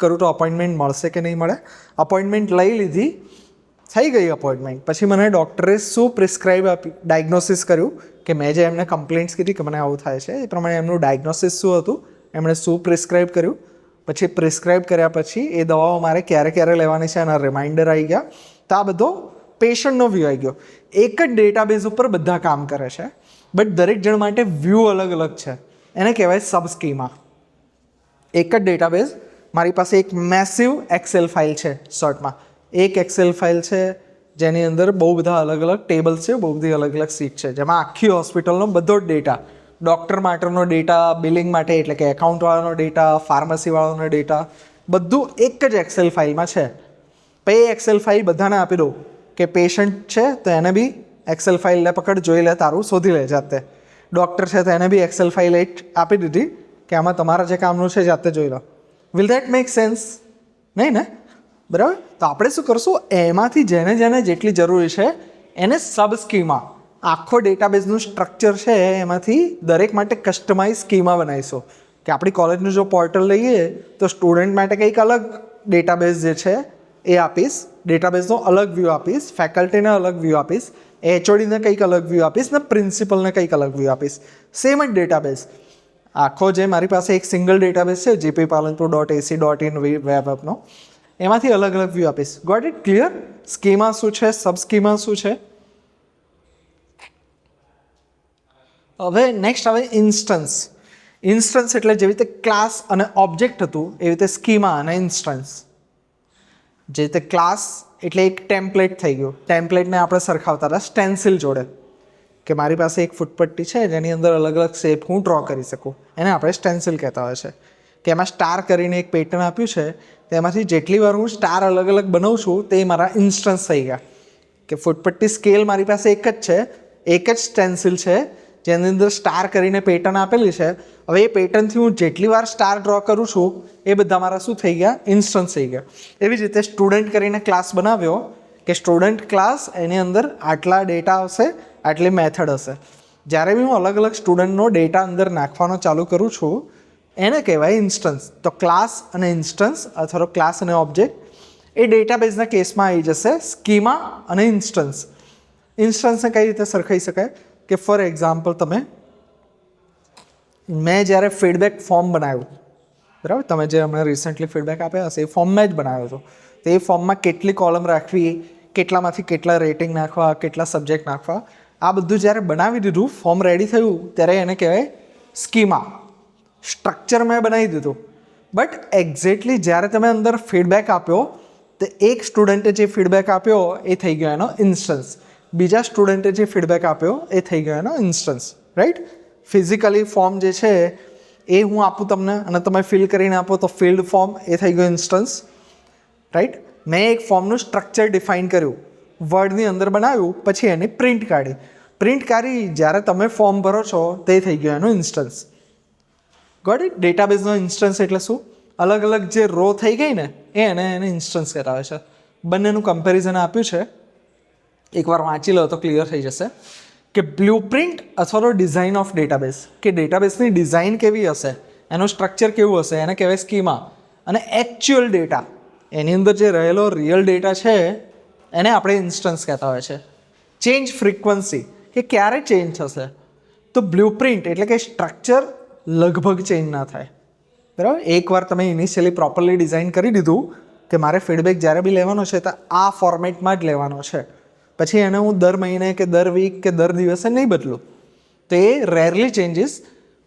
કરું તો અપોઇન્ટમેન્ટ મળશે કે નહીં મળે. અપોઇન્ટમેન્ટ લઈ લીધી, થઈ ગઈ અપોઇન્ટમેન્ટ, પછી મને ડૉક્ટરે શું પ્રિસ્ક્રાઇબ આપી, ડાયગ્નોસિસ કર્યું કે મેં જે એમને કમ્પ્લેન્ટ્સ કીધી કે મને આવું થાય છે એ પ્રમાણે એમનું ડાયગ્નોસિસ શું હતું, એમણે શું પ્રિસ્ક્રાઇબ કર્યું, પછી પ્રિસ્ક્રાઇબ કર્યા પછી એ દવાઓ મારે ક્યારે ક્યારે લેવાની છે એના રિમાઇન્ડર આવી ગયા. તો આ બધો પેશન્ટનો વ્યૂ આવી ગયો. એક જ ડેટાબેઝ ઉપર બધા કામ કરે છે, બટ દરેક જણ માટે વ્યૂ અલગ અલગ છે. એને કહેવાય સબ સ્કીમા. એક જ ડેટાબેઝ, મારી પાસે એક મેસિવ એક્સેલ ફાઇલ છે. શોર્ટમાં એક એક્સેલ ફાઇલ છે જેની અંદર બહુ બધા અલગ અલગ ટેબલ્સ છે, બહુ બધી અલગ અલગ સીટ છે, જેમાં આખી હોસ્પિટલનો બધો જ ડેટા, ડૉક્ટર માટેનો ડેટા, બિલિંગ માટે એટલે કે એકાઉન્ટવાળાનો ડેટા, ફાર્મસીવાળાનો ડેટા, બધું એક જ એક્સેલ ફાઇલમાં છે. પછી એ એક્સેલ ફાઇલ બધાને આપી દઉં કે પેશન્ટ છે તો એને બી એક્સેલ ફાઇલ લે, પકડ, જોઈ લે, તારું શોધી લે જાતે. ડૉક્ટર છે તો એને બી એક્સેલ ફાઇલ આપી દીધી કે આમાં તમારા જે કામનું છે જાતે જોઈ લો. Will that make sense? નહીં ને? બરાબર. તો આપણે શું કરશું, એમાંથી જેને જેને જેટલી જરૂરી છે એને સબ સ્કીમા, આખો ડેટાબેઝનું સ્ટ્રક્ચર છે એમાંથી દરેક માટે કસ્ટમાઇઝ સ્કીમા બનાવીશું. કે આપણી કોલેજનું જો પોર્ટલ લઈએ તો સ્ટુડન્ટ માટે કંઈક અલગ ડેટાબેઝ જે છે એ આપીશ, ડેટાબેઝનો અલગ વ્યૂ આપીશ, ફેકલ્ટીને અલગ વ્યૂ આપીશ, એચઓડીને કંઈક અલગ વ્યૂ આપીશ ને પ્રિન્સિપલને કંઈક અલગ વ્યૂ આપીશ. સેમ જ ડેટાબેઝ આખો જે મારી પાસે એક સિંગલ ડેટાબેઝ છે gppalanpur.ac.in વેબ એપનો, એમાંથી અલગ અલગ વ્યૂ આપીશ. Got it? ક્લિયર? સ્કીમા શું છે, સબ સ્કીમા શું છે. હવે નેક્સ્ટ આવે ઇન્સ્ટન્સ. ઇન્સ્ટન્સ એટલે જેવી રીતે ક્લાસ અને ઓબ્જેક્ટ હતું એવી રીતે સ્કીમા અને ઇન્સ્ટન્સ. જે રીતે ક્લાસ એટલે એક ટેમ્પલેટ થઈ ગયું. ટેમ્પલેટને આપણે સરખાવતા હતા સ્ટેન્સિલ જોડે, કે મારી પાસે એક ફૂટપટ્ટી છે જેની અંદર અલગ અલગ શેપ હું ડ્રો કરી શકું, એને આપણે સ્ટેન્સિલ કહેતા હોય છે. કે એમાં સ્ટાર કરીને એક પેટર્ન આપ્યું છે, તેમાંથી જેટલી વાર હું સ્ટાર અલગ અલગ બનાવું છું તે મારા ઇન્સ્ટન્સ થઈ ગયા. કે ફૂટપટ્ટી સ્કેલ મારી પાસે એક જ છે, એક જ સ્ટેન્સિલ છે જેની અંદર સ્ટાર કરીને પેટર્ન આપેલી છે. હવે એ પેટર્નથી હું જેટલી વાર સ્ટાર ડ્રો કરું છું એ બધા મારા શું થઈ ગયા, ઇન્સ્ટન્સ થઈ ગયા. એવી જ રીતે સ્ટુડન્ટ કરીને ક્લાસ બનાવ્યો કે સ્ટુડન્ટ ક્લાસ, એની અંદર આટલા ડેટા હશે, આટલી મેથડ હશે. જ્યારે બી હું અલગ અલગ સ્ટુડન્ટનો ડેટા અંદર નાખવાનો ચાલુ કરું છું એને કહેવાય ઇન્સ્ટન્સ. તો ક્લાસ અને ઇન્સ્ટન્સ અથવા તો ક્લાસ અને ઓબ્જેક્ટ એ ડેટાબેઝના કેસમાં આવી જશે સ્કીમા અને ઇન્સ્ટન્સ. ઇન્સ્ટન્સને કઈ રીતે સરખાઈ શકાય કે ફોર એક્ઝામ્પલ મેં જ્યારે ફીડબેક ફોર્મ બનાવ્યું, બરાબર, તમે જે હમણાં રિસન્ટલી ફીડબેક આપ્યા હશે એ ફોર્મ મેં જ બનાવ્યો હતો. તો એ ફોર્મમાં કેટલી કોલમ રાખવી, કેટલામાંથી કેટલા રેટિંગ નાખવા, કેટલા સબ્જેક્ટ નાખવા, આ બધું જ્યારે બનાવી દીધું, ફોર્મ રેડી થયું ત્યારે એને કહેવાય સ્કીમા. સ્ટ્રક્ચર મેં બનાવી દીધું. બટ એક્ઝેક્ટલી જ્યારે તમે અંદર ફીડબેક આપ્યો તો એક સ્ટુડન્ટે જે ફીડબેક આપ્યો એ થઈ ગયો એનો ઇન્સ્ટન્સ, બીજા સ્ટુડન્ટે જે ફીડબેક આપ્યો એ થઈ ગયો એનો ઇન્સ્ટન્સ. રાઈટ? ફિઝિકલી ફોર્મ જે છે એ હું આપું તમને અને તમે ફિલ કરીને આપો તો ફિલ્ડ ફોર્મ એ થઈ ગયો ઇન્સ્ટન્સ. રાઈટ? મેં એક ફોર્મનું સ્ટ્રક્ચર ડિફાઇન કર્યું, વર્ડની અંદર બનાવ્યું, પછી એની પ્રિન્ટ કાઢી જ્યારે તમે ફોર્મ ભરો છો તે થઈ ગયો એનો ઇન્સ્ટન્સ. Got it? ડેટાબેઝનો ઇન્સ્ટન્સ એટલે શું? અલગ અલગ જે રો થઈ ગઈ ને એને ઇન્સ્ટન્સ કહેવાય છે. બંનેનું કમ્પેરિઝન આપ્યું છે, એકવાર વાંચી લો તો ક્લિયર થઈ જશે. કે બ્લુપ્રિન્ટ અથવા તો ડિઝાઇન ઓફ ડેટાબેઝ, કે ડેટાબેઝની ડિઝાઇન કેવી હશે, એનું સ્ટ્રક્ચર કેવું હશે, એને કહેવાય સ્કીમા. અને એકચ્યુઅલ ડેટા, એની અંદર જે રહેલો રિયલ ડેટા છે એને આપણે ઇન્સ્ટન્સ કહેતા હોય છે. ચેન્જ ફ્રીક્વન્સી, કે ક્યારે ચેન્જ થશે, તો બ્લુપ્રિન્ટ એટલે કે સ્ટ્રક્ચર લગભગ ચેન્જ ના થાય. બરાબર? એકવાર તમે ઇનિશિયલી પ્રોપરલી ડિઝાઇન કરી દીધું કે મારે ફીડબેક જ્યારે બી લેવાનો છે તો આ ફોર્મેટમાં જ લેવાનો છે, પછી એને હું દર મહિને કે દર વીક કે દર દિવસે નહીં બદલું, તો એ રેરલી ચેન્જીસ.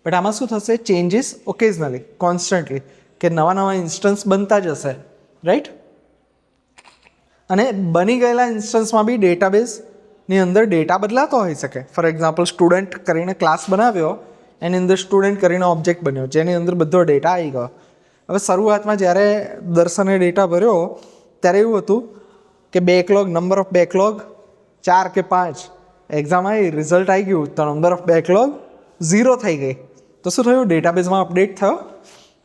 બટ આમાં શું થશે, ચેન્જીસ ઓકેઝનલી, કોન્સ્ટન્ટલી, કે નવા ઇન્સ્ટન્સ બનતા જ હશે. રાઈટ? અને બની ગયેલા ઇન્સ્ટન્સમાં બી ડેટાબેઝની અંદર ડેટા બદલાતો હોઈ શકે. ફોર એક્ઝામ્પલ સ્ટુડન્ટ કરીને ક્લાસ બનાવ્યો, એની અંદર સ્ટુડન્ટ કરીને ઓબ્જેક્ટ બન્યો જેની અંદર બધો ડેટા આવી ગયો. હવે શરૂઆતમાં જ્યારે દર્શને ડેટા ભર્યો ત્યારે એવું હતું કે બેકલોગ, નંબર ઓફ બેકલોગ 4 કે 5, એક્ઝામ આવી, રિઝલ્ટ આવી ગયું તો નંબર ઓફ બેકલોગ 0 થઈ ગઈ. તો શું થયું? ડેટાબેઝમાં અપડેટ થયો.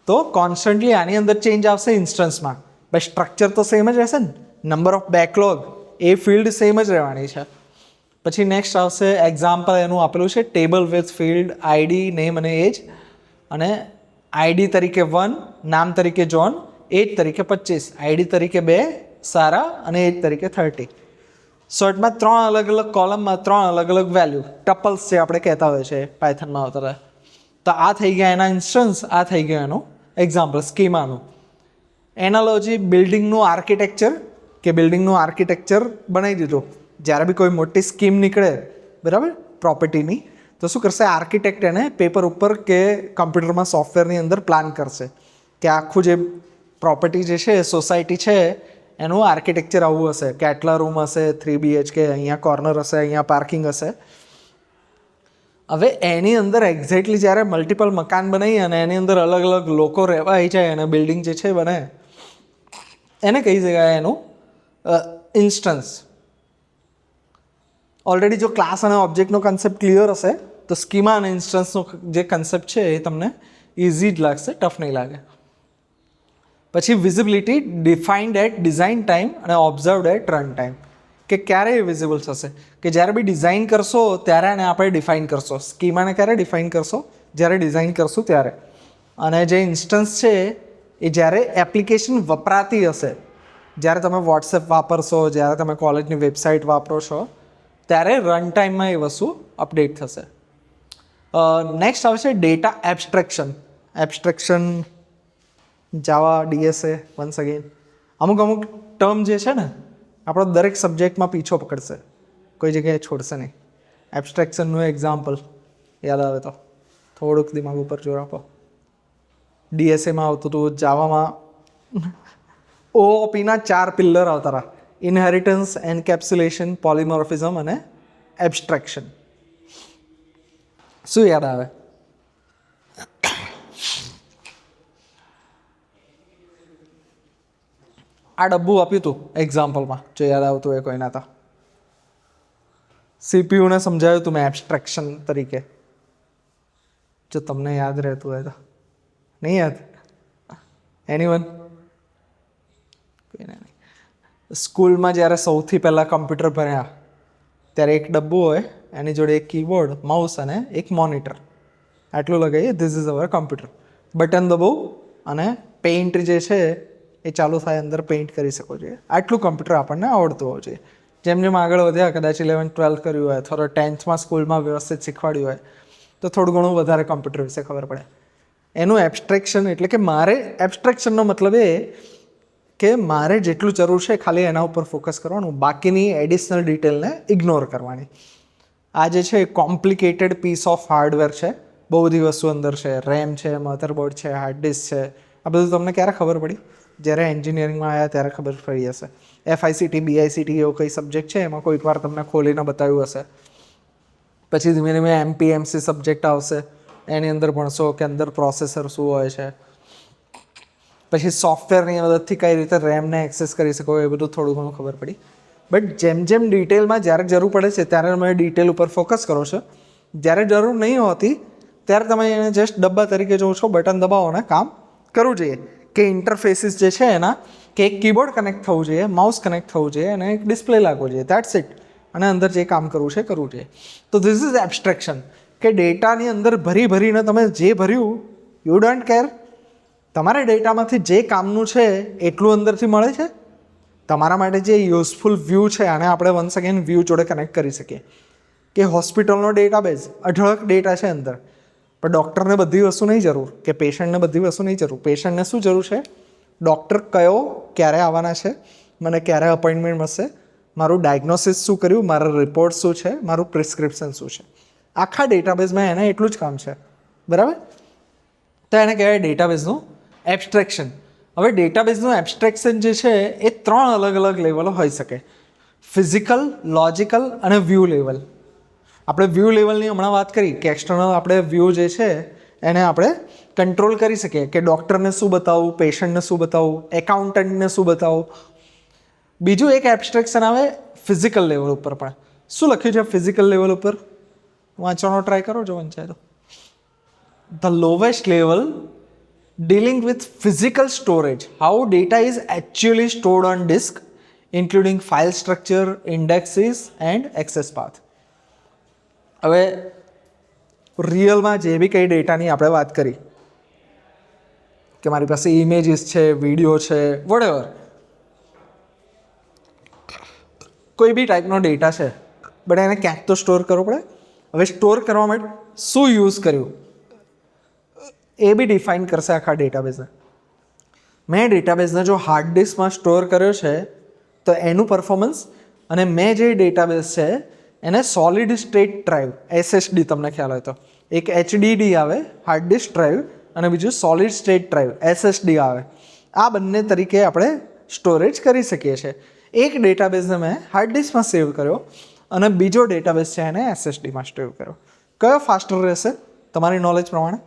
તો કોન્સ્ટન્ટલી આની અંદર ચેન્જ આવશે ઇન્સ્ટન્સમાં, ભાઈ સ્ટ્રક્ચર તો સેમ જ રહેશે ને, નંબર ઓફ બેકલોગ એ ફિલ્ડ સેમ જ રહેવાની છે. પછી નેક્સ્ટ આવશે એક્ઝામ્પલ, એનું આપેલું છે table with field ID, name અને એજ, અને આઈડી તરીકે 1, નામ તરીકે જોન, એજ તરીકે 25, આઈડી તરીકે 2 સારા અને એજ તરીકે 30. શોર્ટમાં 3 અલગ અલગ કોલમમાં 3 અલગ અલગ વેલ્યુ, ટપલ્સ જે આપણે કહેતા હોય છે પાયથનમાં આવતા. તો આ થઈ ગયા એના ઇન્સ્ટન્સ, આ થઈ ગયો એનું એક્ઝામ્પલ સ્કીમાનું. એનાલોજી બિલ્ડિંગનું આર્કિટેક્ચર, કે બિલ્ડિંગનું આર્કિટેક્ચર બનાવી દીધું. જ્યારે બી કોઈ મોટી સ્કીમ નીકળે બરાબર પ્રોપર્ટીની, તો શું કરશે આર્કિટેક્ટ એને પેપર ઉપર કે કમ્પ્યુટરમાં સોફ્ટવેરની અંદર પ્લાન કરશે કે આખું જે પ્રોપર્ટી જે છે સોસાયટી છે એનું આર્કિટેક્ચર આવું હશે કે આટલા રૂમ હશે, 3 BHK, અહીંયા કોર્નર હશે, અહીંયા પાર્કિંગ હશે. હવે એની અંદર એક્ઝેક્ટલી જ્યારે મલ્ટિપલ મકાન બનાવી અને એની અંદર અલગ અલગ લોકો રહેવા આવી જાય અને બિલ્ડિંગ જે છે બને, એને કહી શકાય એનું ઇન્સ્ટન્સ. ઓલરેડી જો ક્લાસ અને ઓબ્જેક્ટનો કન્સેપ્ટ ક્લિયર હશે તો સ્કીમા અને ઇન્સ્ટન્સનો જે કન્સેપ્ટ છે એ તમને ઇઝી જ લાગશે, ટફ નહીં લાગે. પછી visibility defined at design time અને ઓબ્ઝર્વડ એટ રન ટાઈમ, કે ક્યારે એ વિઝિબલ થશે, કે જ્યારે બી ડિઝાઇન કરશો ત્યારે એને આપણે ડિફાઇન કરશો. સ્કીમાને ક્યારે ડિફાઇન કરશો? જ્યારે ડિઝાઇન કરશું ત્યારે. અને જે ઇન્સ્ટન્સ છે એ જ્યારે એપ્લિકેશન વપરાતી હશે, જ્યારે તમે વોટ્સએપ વાપરશો, જ્યારે તમે કોલેજની વેબસાઇટ વાપરો છો, ત્યારે રન ટાઈમમાં એ વસ્તુ અપડેટ થશે. નેક્સ્ટ આવશે ડેટા એબ્સ્ટ્રેક્શન. એબ્સ્ટ્રેક્શન જાવા, DSA, વન્સ અગેન અમુક ટર્મ જે છે ને આપણો દરેક સબ્જેક્ટમાં પીછો પકડશે, કોઈ જગ્યાએ છોડશે નહીં. એબ્સ્ટ્રેક્શનનું એક્ઝામ્પલ યાદ આવે તો થોડુંક દિમાગ ઉપર જોર આપો. DSAમાં આવતું હતું, જાવામાં OOPના 4 પિલ્લર આવતા હતા: ઇનહેરિટન્સ, એન્કેપ્સ્યુલેશન, પોલિમોર્ફિઝમ અને એબ્સ્ટ્રેક્શન. શું યાદ આવે? આ ડબ્બું આપ્યું હતું એક્ઝામ્પલમાં, જો યાદ આવતું હોય કોઈના તો. CPUને સમજાવ્યું હતું મેં એબ્સ્ટ્રેક્શન તરીકે, જો તમને યાદ રહેતું હોય તો. નહીં યાદ? એનીવન? કોઈને નહીં. સ્કૂલમાં જ્યારે સૌથી પહેલાં કમ્પ્યુટર ભણ્યા ત્યારે એક ડબ્બું હોય, એની જોડે એક કીબોર્ડ, માઉસ અને એક મોનિટર, આટલું લગાવીએ, this is our computer. Button દબાવું અને પેઇન્ટ જે છે એ ચાલુ થાય, અંદર પેઇન્ટ કરી શકો છો. આટલું કમ્પ્યુટર આપણને આવડતું હોવું જોઈએ. જેમ જેમ આગળ વધ્યા, કદાચ 11th 12th કર્યું હોય, થોડો 10thમાં સ્કૂલમાં વ્યવસ્થિત શીખવાડ્યું હોય તો થોડું ઘણું વધારે કમ્પ્યુટર વિશે ખબર પડે. એનું એબ્સ્ટ્રેક્શન એટલે કે મારે એબ્સ્ટ્રેક્શનનો મતલબ એ કે મારે જેટલું જરૂર છે ખાલી એના ઉપર ફોકસ કરવાનું, બાકીની એડિશનલ ડિટેલને ઇગ્નોર કરવાની. આ જે છે કોમ્પ્લિકેટેડ પીસ ઓફ હાર્ડવેર છે, બહુ બધી વસ્તુ અંદર છે, રેમ છે, મધરબોર્ડ છે, હાર્ડ ડિસ્ક છે. આ બધું તમને ક્યારે ખબર પડી? જ્યારે એન્જિનિયરિંગમાં આવ્યા ત્યારે ખબર પડી હશે. FICT, BICT એવો કંઈ સબ્જેક્ટ છે એમાં કોઈક વાર તમને ખોલીને બતાવ્યું હશે. પછી ધીમે ધીમે MPMC સબ્જેક્ટ આવશે, એની અંદર ભણશો કે અંદર પ્રોસેસર શું હોય છે. પછી સોફ્ટવેરની મદદથી કઈ રીતે રેમને એક્સેસ કરી શકો એ બધું થોડું ઘણું ખબર પડી. બટ જેમ જેમ ડિટેલમાં જ્યારે જરૂર પડે છે ત્યારે તમે ડિટેલ ઉપર ફોકસ કરો છો. જ્યારે જરૂર નહીં હોતી ત્યારે તમે એને જસ્ટ ડબ્બા તરીકે જોવો છો, બટન દબાવો અને કામ કરવું જોઈએ. કે ઇન્ટરફેસીસ જે છે એના, કે એક કીબોર્ડ કનેક્ટ થવું જોઈએ, માઉસ કનેક્ટ થવું જોઈએ અને એક ડિસ્પ્લે લાગવું જોઈએ, દેટ્સ ઇટ. અને અંદર જે કામ કરવું છે કરવું જોઈએ. તો ધીસ ઇઝ એબ્સ્ટ્રેક્શન, કે ડેટાની અંદર ભરીને તમે જે ભર્યું, યુ ડોન્ટ કેર. તમારે ડેટામાંથી જે કામનું છે એટલું અંદરથી મળે છે. તમારા માટે જે યુઝફુલ વ્યૂ છે, આને આપણે વન્સ અગેન વ્યૂ જોડે કનેક્ટ કરી શકીએ. કે હોસ્પિટલનો ડેટાબેઝ, અઢળક ડેટા છે અંદર, પણ ડૉક્ટરને બધી વસ્તુ નહીં જરૂર, કે પેશન્ટને બધી વસ્તુ નહીં જરૂર. પેશન્ટને શું જરૂર છે? ડૉક્ટર કયો, ક્યારે આવવાના છે, મને ક્યારે અપોઇન્ટમેન્ટ મળશે, મારું ડાયગ્નોસિસ શું કર્યું, મારા રિપોર્ટ શું છે, મારું પ્રિસ્ક્રિપ્શન શું છે. આખા ડેટાબેઝમાં એને એટલું જ કામ છે, બરાબર? તો એને કહેવાય ડેટાબેઝનું એબ્સ્ટ્રેક્શન. હવે ડેટાબેઝનું એબ્સ્ટ્રેક્શન જે છે એ 3 અલગ અલગ લેવલો હોઈ શકે: ફિઝિકલ, લોજિકલ અને વ્યૂ લેવલ. આપણે વ્યૂ લેવલની હમણાં વાત કરી કે એક્સટર્નલ આપણે વ્યૂ જે છે એને આપણે કંટ્રોલ કરી શકીએ કે ડૉક્ટરને શું બતાવવું, પેશન્ટને શું બતાવવું, એકાઉન્ટન્ટને શું બતાવવું. બીજું એક એબ્સ્ટ્રેક્શન આવે ફિઝિકલ લેવલ ઉપર પણ. શું લખ્યું છે ફિઝિકલ લેવલ ઉપર? વાંચવાનો ટ્રાય કરો જો વંચાય તો. The lowest level dealing with physical storage, how data is actually stored on disk, including file structure, indexes and access path. હવે રિયલમાં જે બી કંઈ ડેટાની આપણે વાત કરી કે મારી પાસે ઇમેજીસ છે, વિડીયો છે, વોટેવર, કોઈ બી ટાઈપનો ડેટા છે, બટ એને ક્યાંક તો સ્ટોર કરવો પડે. હવે સ્ટોર કરવા માટે શું યુઝ કર્યું એ બી ડિફાઇન કરશે આખા ડેટાબેઝને. મેં ડેટાબેઝને જો હાર્ડ ડિસ્કમાં સ્ટોર કર્યો છે તો એનું પરફોર્મન્સ, અને મેં જે ડેટાબેઝ છે એને સોલિડ સ્ટેટ ડ્રાઈવ SSD તમને ખ્યાલ હોય તો એક HDD આવે હાર્ડ ડિસ્ક ડ્રાઈવ અને બીજું સોલિડ સ્ટેટ ડ્રાઈવ SSD આવે. આ બંને તરીકે આપણે સ્ટોરેજ કરી શકીએ છીએ. એક ડેટાબેઝને મેં હાર્ડ ડિસ્કમાં સેવ કર્યો અને બીજો ડેટાબેઝ છે એને SSDમાં સેવ કર્યો. કયો ફાસ્ટર રહેશે તમારી નોલેજ પ્રમાણે?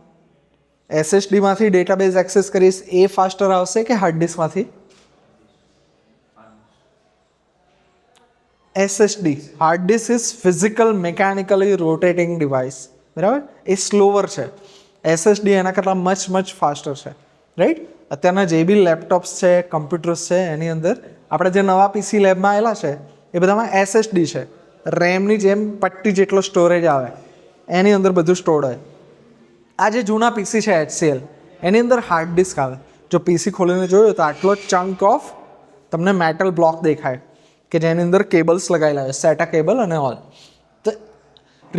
SSDમાંથી ડેટાબેઝ એક્સેસ કરીશ એ ફાસ્ટર આવશે કે હાર્ડ ડિસ્કમાંથી? SSD, hard disk is physical mechanically rotating device, બરાબર? એ સ્લોવર છે. SSD એના કરતાં મચ ફાસ્ટર છે, રાઈટ? અત્યારના જે બી લેપટોપ્સ છે, કમ્પ્યુટર્સ છે, એની અંદર આપણે જે નવા PC લેબમાં આવેલા છે એ બધામાં SSD છે. રેમની જેમ પટ્ટી જેટલો સ્ટોરેજ આવે એની અંદર બધું સ્ટોર્ડ હોય. આ જે જૂના PC છે HCL એની અંદર હાર્ડ ડિસ્ક આવે. જો PC ખોલીને જોયો તો આટલો ચંક ઓફ તમને મેટલ બ્લોક દેખાય કે જેની અંદર કેબલ્સ લગાવેલા હોય, સેટા કેબલ અને ઓલ. તો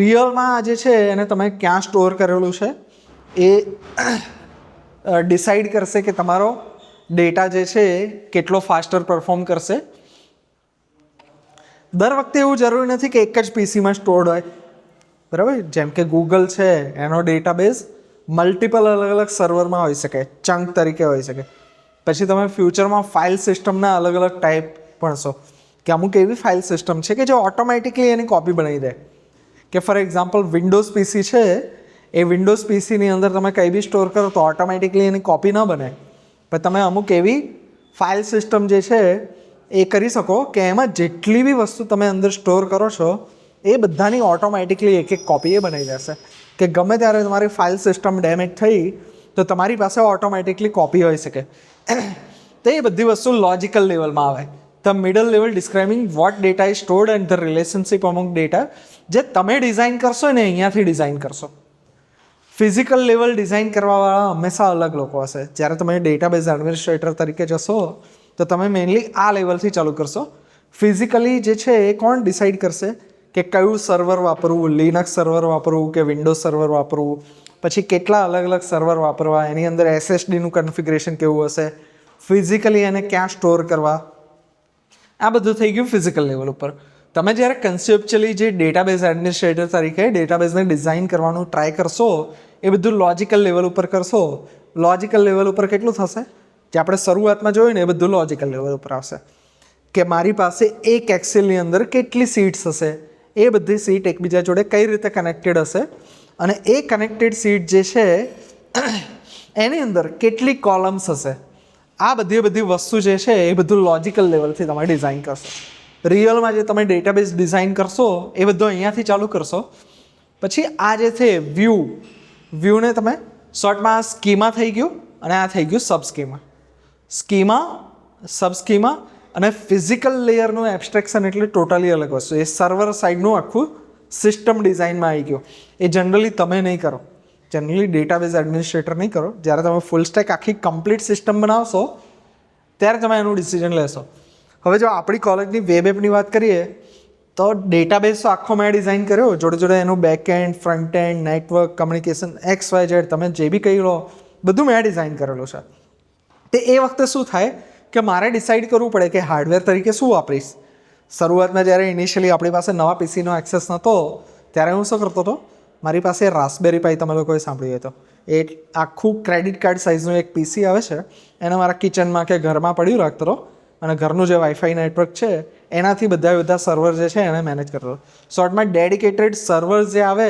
રિયલમાં આ જે છે એને તમે ક્યાં સ્ટોર કરેલું છે એ ડિસાઈડ કરશે કે તમારો ડેટા જે છે એ કેટલો ફાસ્ટર પરફોર્મ કરશે. દર વખતે એવું જરૂરી નથી કે એક જ પીસીમાં સ્ટોર્ડ હોય, બરાબર? જેમ કે ગૂગલ છે એનો ડેટાબેઝ મલ્ટિપલ અલગ સર્વરમાં હોઈ શકે, ચંક તરીકે હોઈ શકે. પછી તમે ફ્યુચરમાં ફાઇલ સિસ્ટમના અલગ ટાઈપ ભણશો કે અમુક એવી ફાઇલ સિસ્ટમ છે કે જે ઓટોમેટિકલી એની કોપી બનાવી દે. કે ફોર એક્ઝામ્પલ વિન્ડોઝ PC છે, એ વિન્ડોઝ PCની અંદર તમે કંઈ બી સ્ટોર કરો તો ઓટોમેટિકલી એની કોપી ન બને. પણ તમે અમુક એવી ફાઇલ સિસ્ટમ જે છે એ કરી શકો કે એમાં જેટલી બી વસ્તુ તમે અંદર સ્ટોર કરો છો એ બધાની ઓટોમેટિકલી એક કોપી એ બનાવી દેશે કે ગમે ત્યારે તમારી ફાઇલ સિસ્ટમ ડેમેજ થઈ તો તમારી પાસે ઓટોમેટિકલી કોપી હોઈ શકે. તો એ બધી વસ્તુ લોજિકલ લેવલમાં આવે. The middle level describing what data is stored and the relationship among data, જે તમે ડિઝાઇન કરશો ને અહીંયાથી ડિઝાઇન કરશો. ફિઝિકલ લેવલ ડિઝાઇન કરવાવાળા હંમેશા અલગ લોકો હશે. જ્યારે તમે ડેટાબેઝ એડમિનિસ્ટ્રેટર તરીકે જશો તો તમે મેઇનલી આ લેવલથી ચાલુ કરશો. ફિઝિકલી જે છે એ કોણ ડિસાઇડ કરશે કે કયું સર્વર વાપરવું, લિનક્સ સર્વર વાપરવું કે વિન્ડોઝ સર્વર વાપરવું, પછી કેટલા અલગ સર્વર વાપરવા, એની અંદર SSDનું કન્ફિગરેશન કેવું હશે, ફિઝિકલી એને ક્યાં સ્ટોર કરવા, આ બધું થઈ ગયું ફિઝિકલ લેવલ ઉપર. તમે જ્યારે કન્સેપ્ચ્યુઅલી જે ડેટાબેઝ એડમિનિસ્ટ્રેટર તરીકે ડેટાબેઝને ડિઝાઇન કરવાનું ટ્રાય કરશો એ બધું લોજિકલ લેવલ ઉપર કરશો. લોજિકલ લેવલ ઉપર કેટલું થશે? જે આપણે શરૂઆતમાં જોયું ને એ બધું લોજિકલ લેવલ ઉપર આવશે કે મારી પાસે એક એક્સેલની અંદર કેટલી સીટ્સ હશે, એ બધી સીટ એકબીજા જોડે કઈ રીતે કનેક્ટેડ હશે, અને એ કનેક્ટેડ સીટ જે છે એની અંદર કેટલી કોલમ્સ હશે. આ બધી વસ્તુ જે છે એ બધું લોજિકલ લેવલથી તમે ડિઝાઇન કરશો. રિયલમાં જે તમે ડેટાબેઝ ડિઝાઇન કરશો એ બધું અહીંયાથી ચાલુ કરશો. પછી આ જે છે વ્યૂને તમે શોર્ટમાં સ્કીમા થઈ ગયું અને આ થઈ ગયું સ્કીમા અને ફિઝિકલ લેયરનું એબ્સ્ટ્રેક્શન એટલે ટોટલી અલગ વસ્તુ. એ સર્વર સાઇડનું આખું સિસ્ટમ ડિઝાઇનમાં આવી ગયું. એ જનરલી તમે નહીં કરો, જનરલી ડેટાબેઝ એડમિનિસ્ટ્રેટર નહીં કરો. જ્યારે તમે ફૂલ સ્ટેક આખી કમ્પ્લીટ સિસ્ટમ બનાવશો ત્યારે તમે એનું ડિસિઝન લેશો. હવે જો આપણી કોલેજની વેબ એપની વાત કરીએ તો ડેટાબેઝ તો આખો મેં ડિઝાઇન કર્યો, જોડે એનું back and, front end, network, communication, XYZ તમે જે બી કહી લો બધું મેં ડિઝાઇન કરેલું છે. તે એ વખતે શું થાય કે મારે ડિસાઇડ કરવું પડે કે હાર્ડવેર તરીકે શું વાપરીશ. શરૂઆતમાં જ્યારે ઇનિશિયલી આપણી પાસે નવા PCનો એક્સેસ નહોતો ત્યારે હું શું કરતો હતો, મારી પાસે રાસ્પબેરી પાઈ તમે લોકોએ સાંભળ્યું હતો, એ આખું ક્રેડિટ કાર્ડ સાઇઝનું એક PC આવે છે, એને મારા કિચનમાં કે ઘરમાં પડ્યું રાખતો હતો. અને ઘરનું જે વાઈફાઈ નેટવર્ક છે એનાથી બધા સર્વર જે છે એને મેનેજ કરતો. શોર્ટમાં ડેડિકેટેડ સર્વર જે આવે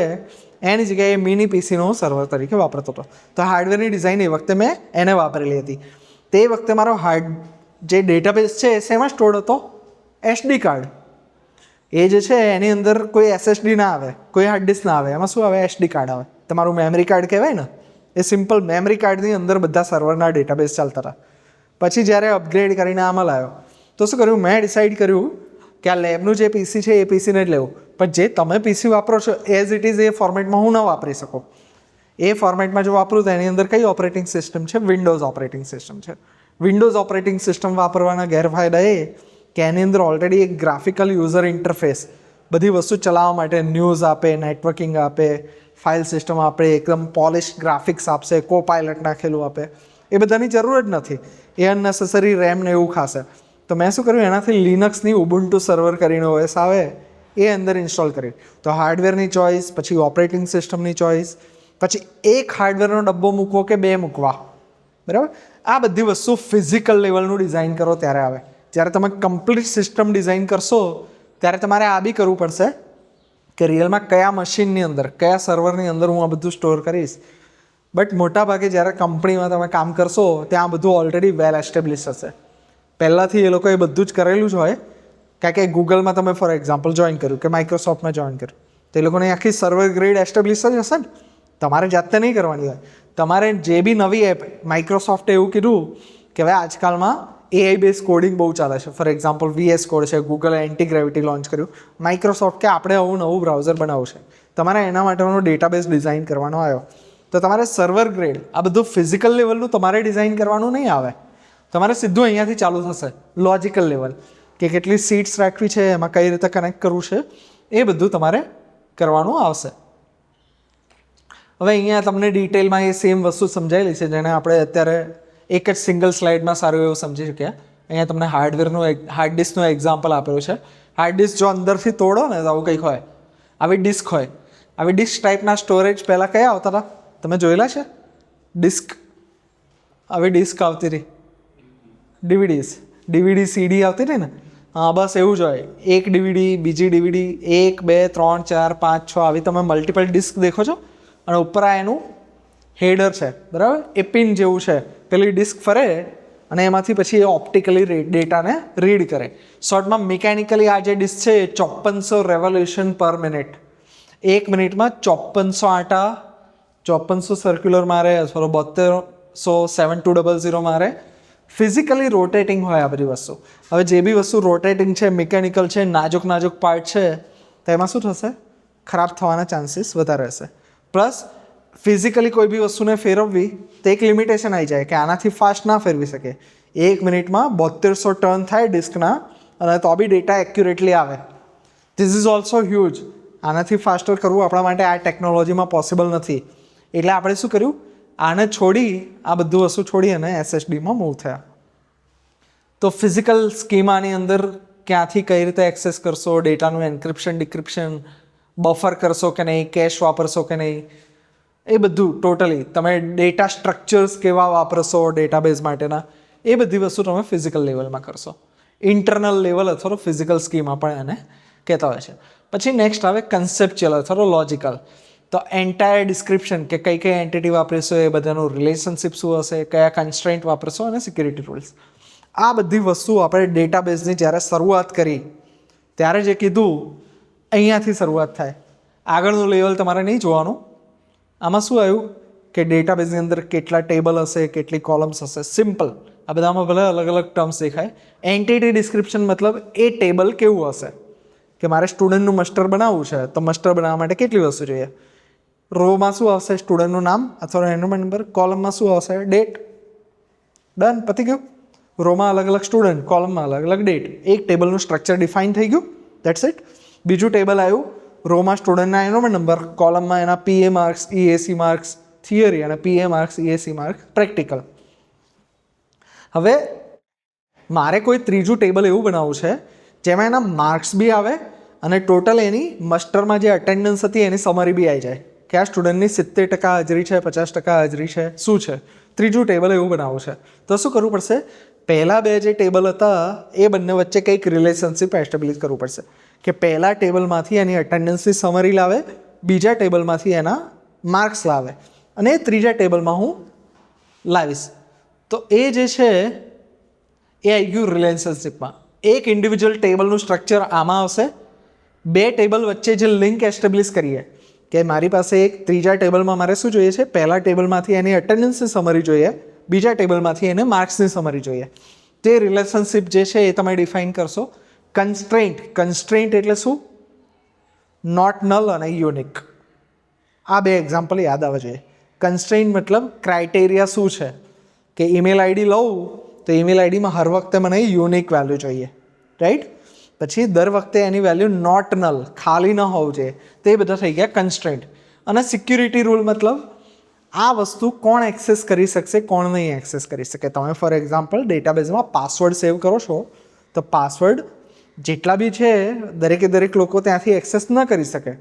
એની જગ્યાએ મિની પીસીનો સર્વર તરીકે વાપરતો હતો. તો હાર્ડવેરની ડિઝાઇન એ વખતે મેં એને વાપરેલી હતી. તે વખતે મારો જે ડેટાબેઝ છે એ શેમાં સ્ટોર્ડ હતો? SD card. એ જે છે એની અંદર કોઈ SSD ના આવે, કોઈ હાર્ડ ડિસ્ક ના આવે, એમાં શું આવે? SD કાર્ડ આવે. તમારું મેમરી કાર્ડ કહેવાય ને, એ સિમ્પલ મેમરી કાર્ડની અંદર બધા સર્વરના ડેટાબેઝ ચાલતા હતા. પછી જ્યારે અપગ્રેડ કરીને આમાં લાવ્યો તો શું કર્યું? મેં ડિસાઇડ કર્યું કે આ લેબનું જે PC છે એ પીસીને જ લેવું, પણ જે તમે PC વાપરો છો એઝ ઇટ ઇઝ એ ફોર્મેટમાં હું ન વાપરી શકું. એ ફોર્મેટમાં જો વાપરું તો એની અંદર કઈ ઓપરેટિંગ સિસ્ટમ છે? વિન્ડોઝ ઓપરેટિંગ સિસ્ટમ છે. વિન્ડોઝ ઓપરેટિંગ સિસ્ટમ વાપરવાના ગેરફાયદા એ કે એની અંદર ઓલરેડી એક ગ્રાફિકલ યુઝર ઇન્ટરફેસ બધી વસ્તુ ચલાવવા માટે ન્યૂઝ આપે, નેટવર્કિંગ આપે, ફાઇલ સિસ્ટમ આપે, એકદમ પોલિશ ગ્રાફિક્સ આપશે, કોપાયલટ નાખેલું આપે, એ બધાની જરૂર જ નથી. એ અનનેસેસરી રેમ ને એવું ખાશે. તો મેં શું કર્યું? એનાથી લિનક્સની ઉબુન્ટુ સર્વર કરીને OS આવે એ અંદર ઇન્સ્ટોલ કર્યું. તો હાર્ડવેરની ચોઇસ, પછી ઓપરેટિંગ સિસ્ટમની ચોઇસ, પછી એક હાર્ડવેરનો ડબ્બો મૂકવો કે 2 મૂકવા, બરાબર? આ બધી વસ્તુ ફિઝિકલ લેવલનું ડિઝાઇન કરો ત્યારે આવે. જ્યારે તમે કમ્પ્લીટ સિસ્ટમ ડિઝાઇન કરશો ત્યારે તમારે આ બી કરવું પડશે કે રિયલમાં કયા મશીનની અંદર, કયા સર્વરની અંદર હું આ બધું સ્ટોર કરીશ. બટ મોટાભાગે જ્યારે કંપનીમાં તમે કામ કરશો ત્યાં બધું ઓલરેડી વેલ એસ્ટેબ્લિશ હશે. પહેલાંથી એ લોકોએ બધું જ કરેલું જ હોય. કારણ કે ગૂગલમાં તમે ફોર એક્ઝામ્પલ જોઈન કર્યું કે માઇક્રોસોફ્ટમાં જોઈન કર્યું તો એ લોકોની આખી સર્વર ગ્રેડ એસ્ટેબ્લિશ જ હશે ને. તમારે જાતે નહીં કરવાની હોય. તમારે જે બી નવી એપ, માઇક્રોસોફ્ટે એવું કીધું કે હવે આજકાલમાં AI બેઝ કોડિંગ બહુ ચાલે છે. ફોર એક્ઝામ્પલ VS કોડ છે, ગૂગલે એન્ટીગ્રેવિટી લોન્ચ કર્યું, માઇક્રોસોફ્ટ કે આપણે આવું નવું બ્રાઉઝર બનાવવું છે, તમારે એના માટેનો ડેટાબેઝ ડિઝાઇન કરવાનો આવ્યો. તો તમારે સર્વર ગ્રેડ આ બધું ફિઝિકલ લેવલનું તમારે ડિઝાઇન કરવાનું નહીં આવે. તમારે સીધું અહીંયાથી ચાલુ થશે. લોજિકલ લેવલ કે કેટલી સીટ્સ રાખવી છે, એમાં કઈ રીતે કનેક્ટ કરવું છે, એ બધું તમારે કરવાનું આવશે. હવે અહીંયા તમને ડિટેલમાં એ સેમ વસ્તુ સમજાયેલી છે જેને આપણે અત્યારે એક જ સિંગલ સ્લાઇડમાં સારું એવું સમજી શક્યા. અહીંયા તમને હાર્ડ ડિસ્કનું એક્ઝામ્પલ આપેલું છે. હાર્ડ ડિસ્ક જો અંદરથી તોડો ને તો આવું કંઈક હોય, આવી ડિસ્ક હોય. આવી ડિસ્ક ટાઈપના સ્ટોરેજ પહેલાં કયા આવતા હતા? તમે જોયેલા છે? ડિસ્ક, આવી ડિસ્ક આવતી હતી, DVD CD આવતી હતી ને. હા, બસ એવું જ હોય. એક DVD, બીજી DVD, 1 2 3 4 5 6 આવી તમે મલ્ટિપલ ડિસ્ક દેખો છો. અને ઉપર આ એનું હેડર છે, બરાબર? એ પિન જેવું છે. પેલી ડિસ્ક ફરે અને એમાંથી પછી એ ઓપ્ટિકલી ડેટાને રીડ કરે. શોર્ટમાં મિકેનિકલી આ જે ડિસ્ક છે એ 5400 રેવોલ્યુશન પર મિનિટ, 1 મિનિટમાં 5400 આટા, 5400 સર્ક્યુલર મારે અથવા 7200 મારે. ફિઝિકલી રોટેટિંગ હોય આ બધી વસ્તુ. હવે જે બી વસ્તુ રોટેટિંગ છે, મિકેનિકલ છે, નાજુક પાર્ટ છે, તો એમાં શું થશે? ખરાબ થવાના ચાન્સીસ વધારે હશે. પ્લસ ફિઝિકલી કોઈ બી વસ્તુને ફેરવવી તો એક લિમિટેશન આવી જાય કે આનાથી ફાસ્ટ ના ફેરવી શકે. 1 મિનિટમાં 7200 ટર્ન થાય ડિસ્કના, અને તો બી ડેટા એક્યુરેટલી આવે. This is also huge. આનાથી ફાસ્ટર કરવું આપણા માટે આ ટેકનોલોજીમાં પોસિબલ નથી. એટલે આપણે શું કર્યું? આને છોડી, આ બધું વસ્તુ છોડી અને SSDમાં મૂવ થયા. તો ફિઝિકલ સ્કીમાની અંદર ક્યાંથી કઈ રીતે એક્સેસ કરશો, ડેટાનું એન્ક્રિપ્શન ડિક્રિપ્શન, બફર કરશો કે નહીં, કેશ વાપરશો કે નહીં, એ બધું ટોટલી તમે ડેટા સ્ટ્રક્ચર્સ કેવા વાપરશો ડેટાબેઝ માટેના, એ બધી વસ્તુ તમે ફિઝિકલ લેવલમાં કરશો. ઇન્ટરનલ લેવલ અથવા ફિઝિકલ સ્કીમા પણ એને કહેતા હોય છે. પછી નેક્સ્ટ આવે કન્સેપ્ચ્યુઅલ અથવા લોજિકલ. તો એન્ટાયર ડિસ્ક્રિપ્શન કે કઈ કઈ એન્ટિટી વાપરીશો, એ બધાનું રિલેશનશિપ શું હશે, કયા કન્સ્ટ્રેન્ટ વાપરશો, અને સિક્યુરિટી રૂલ્સ. આ બધી વસ્તુ આપણે ડેટાબેઝની જ્યારે શરૂઆત કરી ત્યારે જે કીધું અહીંયાથી શરૂઆત થાય. આગળનું લેવલ તમારે નહીં જોવાનું. આમાં શું આવ્યું કે ડેટાબેઝની અંદર કેટલા ટેબલ હશે, કેટલી કોલમ્સ હશે, સિમ્પલ. આ બધામાં ભલે અલગ અલગ ટર્મ્સ દેખાય. એન્ટિટી ડિસ્ક્રિપ્શન મતલબ એ ટેબલ કેવું હશે કે મારે સ્ટુડન્ટનું મસ્ટર બનાવવું છે, તો મસ્ટર બનાવવા માટે કેટલી વસ્તુ જોઈએ? રોમાં શું આવશે? સ્ટુડન્ટનું નામ અથવા એનરોલમેન્ટ નંબર. કોલમમાં શું આવશે? ડેટ. ડન, પતી ગયું. રોમાં અલગ અલગ સ્ટુડન્ટ, કોલમમાં અલગ અલગ ડેટ. એક ટેબલનું સ્ટ્રક્ચર ડિફાઇન થઈ ગયું. That's it. બીજું ટેબલ આવ્યું, રોમાં સ્ટુડન્ટના એનરોલમેન્ટ નંબર, કોલમમાં એના PA marks, EAC marks theory અને PA marks, EAC marks practical. હવે મારે કોઈ ત્રીજું ટેબલ એવું બનાવવું છે જેમાં એના માર્ક્સ બી આવે અને ટોટલ એની મસ્ટરમાં જે અટેન્ડન્સ હતી એની સમરી બી આવી જાય કે આ સ્ટુડન્ટની 70% હાજરી છે, 50% હાજરી છે, શું છે. ત્રીજું ટેબલ એવું બનાવવું છે તો શું કરવું પડશે? પહેલાં બે જે ટેબલ હતા એ બંને વચ્ચે કંઈક રિલેશનશિપ એસ્ટેબ્લિશ કરવું પડશે કે પહેલા ટેબલમાંથી એની અટેન્ડન્સની સમરી લાવે, બીજા ટેબલમાંથી એના માર્ક્સ લાવે અને ત્રીજા ટેબલમાં હું લાવીશ. તો એ જે છે એ આવી ગયું રિલેશનશિપમાં. એક ઇન્ડિવિજ્યુઅલ ટેબલનું સ્ટ્રક્ચર આમાં આવશે. બે ટેબલ વચ્ચે જે લિંક એસ્ટેબ્લિશ કરીએ કે મારી પાસે એક ત્રીજા ટેબલમાં મારે શું જોઈએ છે, પહેલા ટેબલમાંથી એની અટેન્ડન્સની સમરી જોઈએ, બીજા ટેબલમાંથી એને માર્ક્સની સમરી જોઈએ. તે રિલેશનશિપ જે છે એ તમે ડિફાઇન કરશો. કન્સ્ટ્રેન્ટ એટલે શું? નોટ નલ અને યુનિક. આ બે એક્ઝામ્પલ યાદ આવવા જોઈએ. કન્સ્ટ્રેન્ટ મતલબ ક્રાઇટેરિયા શું છે કે ઈમેલ આઈડી લઉં તો ઈમેલ આઈડીમાં હર વખતે મને યુનિક વેલ્યુ જોઈએ, રાઈટ? પછી દર વખતે એની વેલ્યુ નોટ નલ, ખાલી ન હોવું જોઈએ. તે બધા થઈ ગયા કન્સ્ટ્રેન્ટ. અને સિક્યુરિટી રૂલ મતલબ આ વસ્તુ કોણ એક્સેસ કરી શકશે, કોણ નહીં એક્સેસ કરી શકે. તમે ફોર એક્ઝામ્પલ ડેટાબેઝમાં પાસવર્ડ સેવ કરો છો તો પાસવર્ડ જેટલા બી છે દરેક લોકો ત્યાંથી એક્સેસ ન કરી શકે.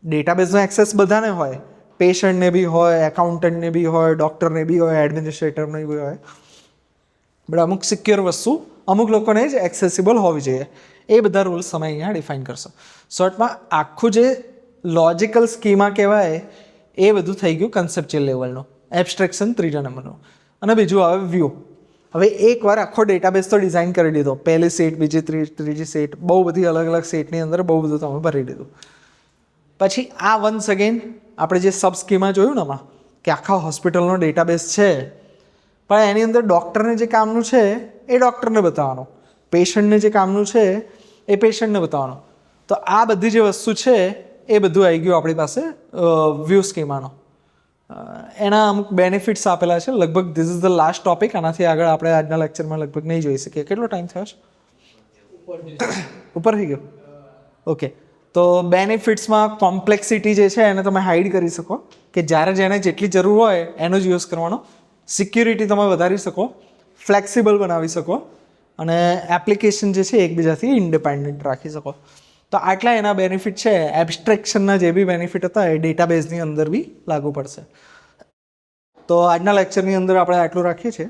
ડેટાબેઝનો એક્સેસ બધાને હોય, પેશન્ટને બી હોય, એકાઉન્ટન્ટને બી હોય, ડૉક્ટરને બી હોય, એડમિનિસ્ટ્રેટરને બી હોય. બટ અમુક સિક્યોર વસ્તુ અમુક લોકોને જ એક્સેસિબલ હોવી જોઈએ. એ બધા રૂલ્સ તમે અહીંયા ડિફાઇન કરશો. શોર્ટમાં આખું જે લોજિકલ સ્કીમા કહેવાય એ બધું થઈ ગયું કન્સેપ્ચ્યુઅલ લેવલનું. એબ્સ્ટ્રેક્શન ત્રીજા નંબરનું. અને બીજું આવે વ્યૂ. હવે એકવાર આખો ડેટાબેઝ તો ડિઝાઇન કરી દીધો, પહેલી સેટ, બીજી ત્રીજી સેટ, બહુ બધી અલગ અલગ સેટની અંદર બહુ બધું તમે ભરી દીધું. પછી આ વન્સ અગેન આપણે જે સબ સ્કીમા જોયું ને આમાં કે આખા હોસ્પિટલનો ડેટાબેઝ છે, પણ એની અંદર ડૉક્ટરને જે કામનું છે એ ડૉક્ટરને બતાવવાનું, પેશન્ટને જે કામનું છે એ પેશન્ટને બતાવવાનું. તો આ બધી જે વસ્તુ છે એ બધું આવી ગયું આપણી પાસે વ્યૂ સ્કીમાનો. એના અમુક બેનિફિટ્સ આપેલા છે. લગભગ this is the last topic. આનાથી આગળ આપણે આજના લેક્ચરમાં લગભગ નહીં જોઈ શકીએ. કેટલો ટાઈમ થયો છે? ઉપર થઈ ગયો. ઓકે. તો બેનિફિટ્સમાં કોમ્પ્લેક્સિટી જે છે એને તમે હાઇડ કરી શકો કે જ્યારે જેને જેટલી જરૂર હોય એનો જ યુઝ કરવાનો. સિક્યુરિટી તમે વધારી શકો, ફ્લેક્સિબલ બનાવી શકો અને એપ્લિકેશન જે છે એકબીજાથી ઇન્ડિપેન્ડન્ટ રાખી શકો. તો આટલા એના બેનિફિટ છે. એબ્સ્ટ્રેક્શનના જે બી બેનિફિટ હતા એ ડેટાબેઝની અંદર બી લાગુ પડશે. તો આજના લેક્ચરની અંદર આપણે આટલું રાખીએ છીએ.